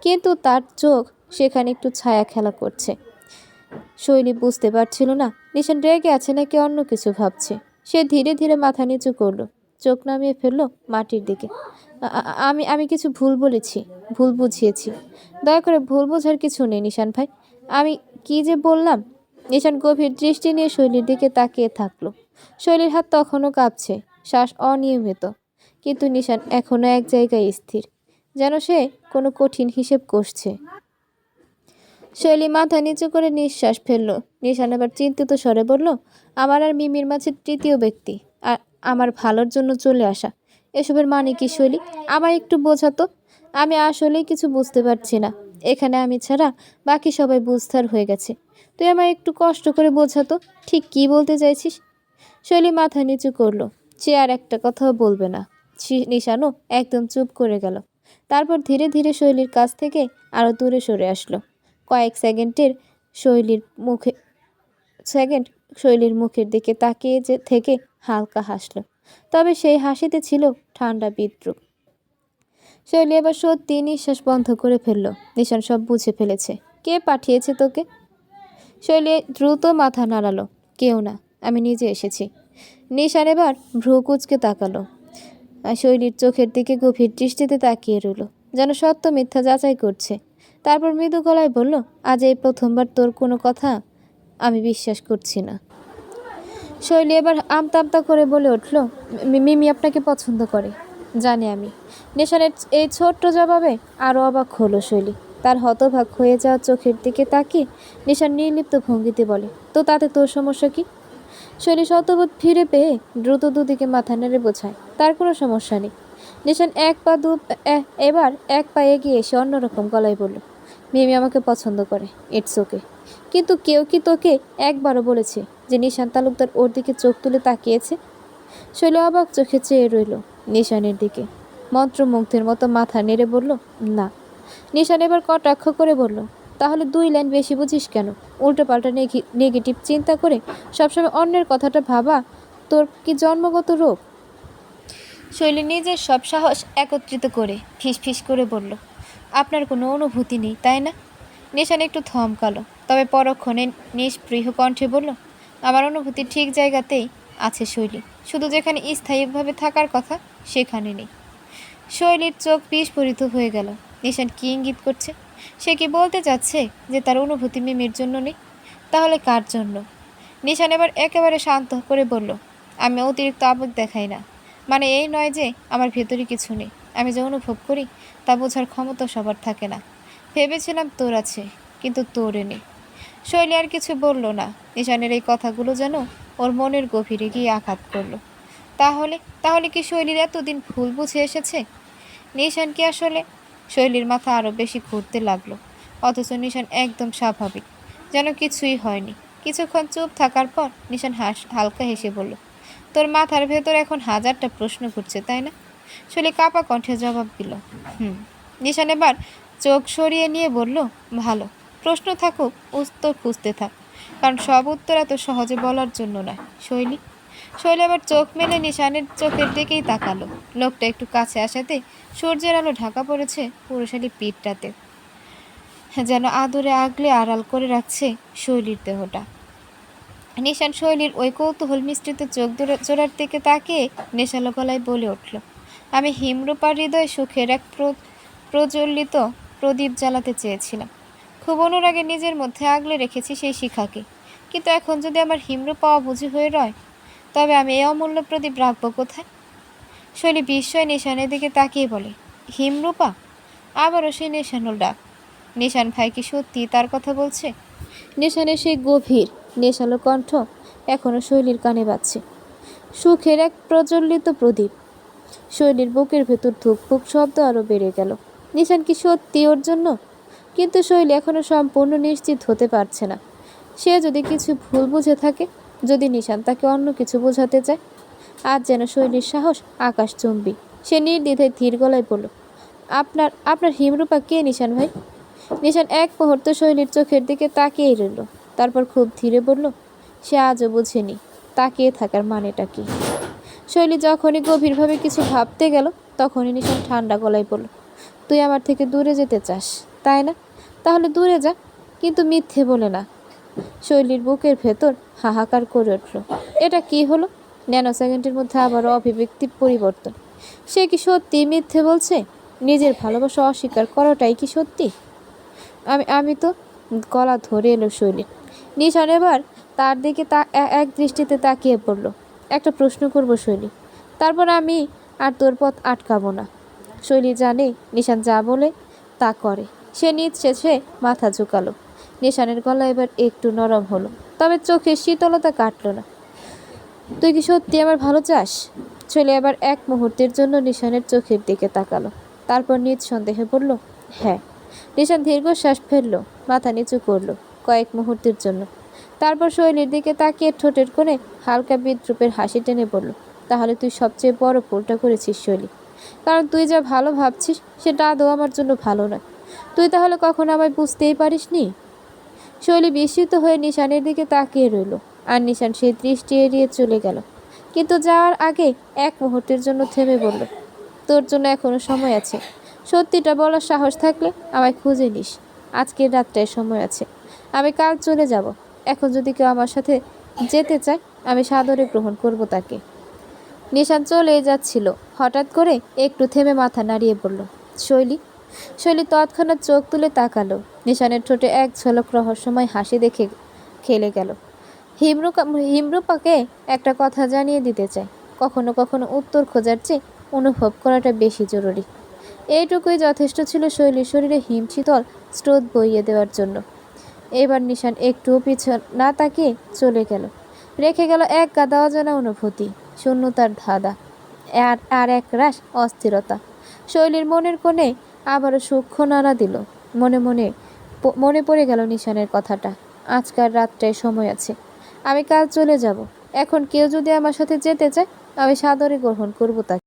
কিন্তু তার চোখ সেখানে একটু ছায়া খেলা করছে। শৈলী বুঝতে পারছিল না নিশান রেগে আছে নাকি অন্য কিছু ভাবছে। সে ধীরে ধীরে মাথা নিচু করলো, চোখ নামিয়ে ফেললো মাটির দিকে। আমি আমি কিছু ভুল বলেছি, ভুল বুঝিয়েছি। দয়া করে ভুল বোঝার কিছু নেই নিশান ভাই। আমি কি যে বললাম। নিশান গভীর দৃষ্টি নিয়ে শৈলীর দিকে তাকিয়ে থাকলো। শৈলীর হাত তখনও কাঁপছে, শ্বাস অনিয়মিত, কিন্তু নিশান এখনো এক জায়গায় স্থির, যেন সে কোনো কঠিন হিসেব কষছে। শৈলী মাথা নিচু করে নিঃশ্বাস ফেলল। নিশান এবার চিন্তিত স্বরে বলল, আমার আর মিমির মাঝে তৃতীয় ব্যক্তি, আর আমার ভালোর জন্য চলে আসা, এসবের মানে কি শৈলী? আমায় একটু বোঝাতো। আমি আসলেই কিছু বুঝতে পারছি না। এখানে আমি ছাড়া বাকি সবাই বুঝতার হয়ে গেছে। তুই আমায় একটু কষ্ট করে বোঝাতো, ঠিক কি বলতে চাইছিস? শৈলী মাথা নিচু করলো, সে আর একটা কথাও বলবে না। নিশানও একদম চুপ করে গেল। তারপর ধীরে ধীরে শৈলীর কাছ থেকে আরো দূরে সরে আসলো। কয়েক সেকেন্ড শৈলীর মুখের দিকে তাকিয়ে থেকে হালকা হাসল, তবে সেই হাসিতে ছিল ঠান্ডা বিদ্রুপ। শৈলী এবার সত্যি নিঃশ্বাস বন্ধ করে ফেলল। নিশান সব বুঝে ফেলেছে। কে পাঠিয়েছে তোকে? শৈলী দ্রুত মাথা নাড়ালো। কেউ না, আমি নিজে এসেছি। নিশান এবার ভ্রু কুঁচকে তাকালো, শৈলীর চোখের দিকে গভীর দৃষ্টিতে তাকিয়ে রইল, যেন সত্য মিথ্যা যাচাই করছে। তারপর মৃদু গলায় বলল, আজ এই প্রথমবার তোর কোনো কথা আমি বিশ্বাস করছি না। শৈলী এবার আমতা আমতা করে বলে উঠল, মিমি আপনাকে পছন্দ করে। জানি আমি। নিশানের এই ছোট্ট জবাবে আরও অবাক হলো শৈলী। তার হতভাগ হয়ে যাওয়া চোখের দিকে তাকিয়ে নিশান নির্লিপ্ত ভঙ্গিতে বলে, তো তাতে তোর সমস্যা কি? শৈলী শতবোধ ফিরে পেয়ে দ্রুত দুদিকে মাথা নেড়ে বোঝায়, তার কোনো সমস্যা নেই। নিশান এবার এক পা এগিয়ে এসে অন্যরকম গলায় বলল, মিমি আমাকে পছন্দ করে, ইটস ওকে। কিন্তু কেউ কি তোকে একবারও বলেছে যে নিশান তালুকদার ওর দিকে চোখ তুলে তাকিয়েছে? শৈলী অবাক চোখে চেয়ে রইল নিশানের দিকে, মন্ত্রমুগ্ধের মতো মাথা নেড়ে বলল, না। নিশান এবার কটাক্ষ করে বলল, তাহলে 2 লাইন বেশি বুঝিস কেন? উল্টোপাল্টা নেগেটিভ চিন্তা করে সবসময় অন্যের কথাটা ভাবা তোর কি জন্মগত রোগ? শৈলী নিজের সব সাহস একত্রিত করে ফিসফিস করে বলল, আপনার কোনো অনুভূতি নেই তাই না? নিশান একটু থমকালো, তবে পরক্ষণে নিষ্পৃহ কণ্ঠে বলল, আমার অনুভূতি ঠিক জায়গাতেই আছে শৈলী, শুধু যেখানে স্থায়ীভাবে থাকার কথা সেখানে নেই। শৈলীর চোখ বিস্ফোরিত হয়ে গেল। নিশান কি ইঙ্গিত করছে? সে কি বলতে চাচ্ছে যে তার অনুভূতি মিমির জন্য নেই? তাহলে কার জন্য? নিশান এবার একেবারে শান্ত করে বলল, আমি অতিরিক্ত আবেগ দেখাই না। মানে এই নয় যে আমার ভেতরে কিছু নেই। আমি যে অনুভব করি তা বোঝার ক্ষমতা সবার থাকে না। ভেবেছিলাম তোর আছে, কিন্তু তোরে নেই। শৈলী আর কিছু বলল না। নিশানের এই কথাগুলো যেন ওর মনের গভীরে গিয়ে আঘাত করলো। তাহলে তাহলে কি শৈলীর এতদিন ভুল বুঝে এসেছে? নিশান কি আসলে? শৈলীর মাথা আরও বেশি ঘুরতে লাগলো, অথচ নিশান একদম স্বাভাবিক, যেন কিছুই হয়নি। কিছুক্ষণ চুপ থাকার পর নিশান হালকা হেসে বলল, তোর মাথার ভেতর এখন হাজারটা প্রশ্ন ঘুরছে তাই না? শৈলী কাঁপা কণ্ঠে জবাব দিল, হুম। নিশান এবার চোখ সরিয়ে নিয়ে বলল, ভালো, প্রশ্ন থাকুক, উত্তর খুঁজতে থাক, কারণ সব উত্তর এত সহজে বলার জন্য নয় শৈলী। শৈলী আবার চোখ মেলে নিশানের চোখের দিকেই তাকালো। লোকটা একটু কাছে আসাতে সূর্যের আলো ঢাকা পড়েছে পুরুষালী পিঠটাতে, যেন আদরে আগলে আড়াল করে রাখছে শৈলীর দেহটা। নিশান শৈলীর ওই কৌতূহল মিশ্রিত চোখ জোড়ার দিকে তাকিয়ে নেশালো গলায় বলে উঠল, আমি হিমরূপার হৃদয় সুখের এক প্রজ্বলিত প্রদীপ জ্বালাতে চেয়েছিলাম। খুব অনুরাগে নিজের মধ্যে আগলে রেখেছি সেই শিখাকে, কিন্তু এখন যদি আমার হিমরূপা অবুঝি হয়ে রয়, তবে আমি এই অমূল্য প্রদীপ রাখবো কোথায়? শৈলী বিস্ময় নিশানের দিকে তাকিয়ে বলে, হিমরূপা? আবারও সেই নেশানোর ডাক। নিশান ভাই কি সত্যি তার কথা বলছে? নিশানের সেই গভীর নেশালো কণ্ঠ এখনো শৈলীর কানে বাজছে। সুখের এক প্রজ্বলিত প্রদীপ। শৈলীর বুকের ভেতর ধুকপুক শব্দ আরও বেড়ে গেল। নিশান কি সত্যি ওর জন্য? কিন্তু শৈলী এখনো সম্পূর্ণ নিশ্চিত হতে পারছে না। সে যদি কিছু ভুল বুঝে থাকে, যদি নিশান তাকে অন্য কিছু বোঝাতে চায়। আজ যেন শৈলীর সাহস আকাশচুম্বী। সে নির্দ্বিধায় ধীর গলায় বলল, আপনার আপনার হিমরূপা কে নিশান ভাই? নিশান এক মুহূর্ত শৈলীর চোখের দিকে তাকিয়েই রইল। তারপর খুব ধীরে বলল, সে আজও বুঝেনি তাকিয়ে থাকার মানেটা কি। শৈলী যখনই গভীরভাবে কিছু ভাবতে গেল, তখনই নিশান ঠান্ডা গলায় বলল, তুই আমার থেকে দূরে যেতে চাস, তাই না? তাহলে দূরে যা, কিন্তু মিথ্যে বলে না। শৈলীর বুকের ভেতর হাহাকার করে উঠল। এটা কি হলো? ন্যানো সেকেন্ডের মধ্যে আবারও অভিব্যক্তির পরিবর্তন। সে কি সত্যি মিথ্যে বলছে? নিজের ভালোবাসা অস্বীকার করাটাই কি সত্যি? আমি আমি তো গলা ধরে এলো শৈলীর। নিশান এবার তার দিকে এক দৃষ্টিতে তাকিয়ে পড়ল। একটা প্রশ্ন করব শৈলী, তারপর আমি আর তোর পথ আটকাবো না। শৈলী জানে নিশান যা বলে তা করে। সে নিজ শেষে মাথা ঝুঁকালো। নিশানের গলা এবার একটু নরম হলো, তবে চোখের শীতলতা কাটল না। তুই কি সত্যি আমার ভালো চাস? শৈলী এবার এক মুহূর্তের জন্য নিশানের চোখের দিকে তাকালো, তারপর নিজ সন্দেহে বলল, হ্যাঁ। নিশান দীর্ঘশ্বাস ফেললো, মাথা নিচু করলো কয়েক মুহূর্তের জন্য। তারপর শৈলীর দিকে তাকিয়ে ঠোঁটের কোণে হালকা বিদ্রুপের হাসি টেনে বলল, তাহলে তুই সবচেয়ে বড় ভুলটা করেছিস শৈলী। কারণ তুই যা ভালো ভাবছিস সেটা আদৌ আমার জন্য ভালো নয়। তুই তাহলে কখনো আমায় বুঝতেই পারিসনি। শৈলী বিস্মিত হয়ে নিশানের দিকে তাকিয়ে রইল, আর নিশান সেই দৃষ্টি এড়িয়ে চলে গেল। কিন্তু যাওয়ার আগে এক মুহূর্তের জন্য থেমে বলল, তোর জন্য এখনো সময় আছে। সত্যিটা বলার সাহস থাকলে আমায় খুঁজে নিস। আজকের রাতটায় সময় আছে। আমি কাল চলে যাব। এখন যদি কেউ আমার সাথে যেতে চায়, আমি সাদরে গ্রহণ করব তাকে। নিশান চলেই যাচ্ছিল, হঠাৎ করে একটু থেমে মাথা নাড়িয়ে বলল, শৈলী। শৈলী তৎক্ষণাৎ চোখ তুলে তাকালো। নিশানের ঠোঁটে এক ঝলক রহস্যময় হাসি দেখে খেলে গেল। হিমরূপাকে একটা কথা জানিয়ে দিতে চায়। কখনো কখনো উত্তর খোঁজার চেয়ে অনুভব করাটা বেশি জরুরি। এইটুকুই যথেষ্ট ছিল শৈলীর শরীরে হিমশীতল স্রোত বইয়ে দেওয়ার জন্য। এবার নিশান একটুও পিছন না তাকিয়ে চলে গেল। রেখে গেল এক গাদা অজানা অনুভূতি, শূন্যতার ধাঁধা, আর এক রাশ অস্থিরতা। শৈলীর মনের কোণে আবারও সূক্ষ্ম নাড়া দিল। মনে পড়ে গেল নিশানের কথাটা, আজকাল রাতটায় সময় আছে। আমি কাল চলে যাব। এখন কেউ যদি আমার সাথে যেতে চায়, আমি সাদরে গ্রহণ করব তাকে।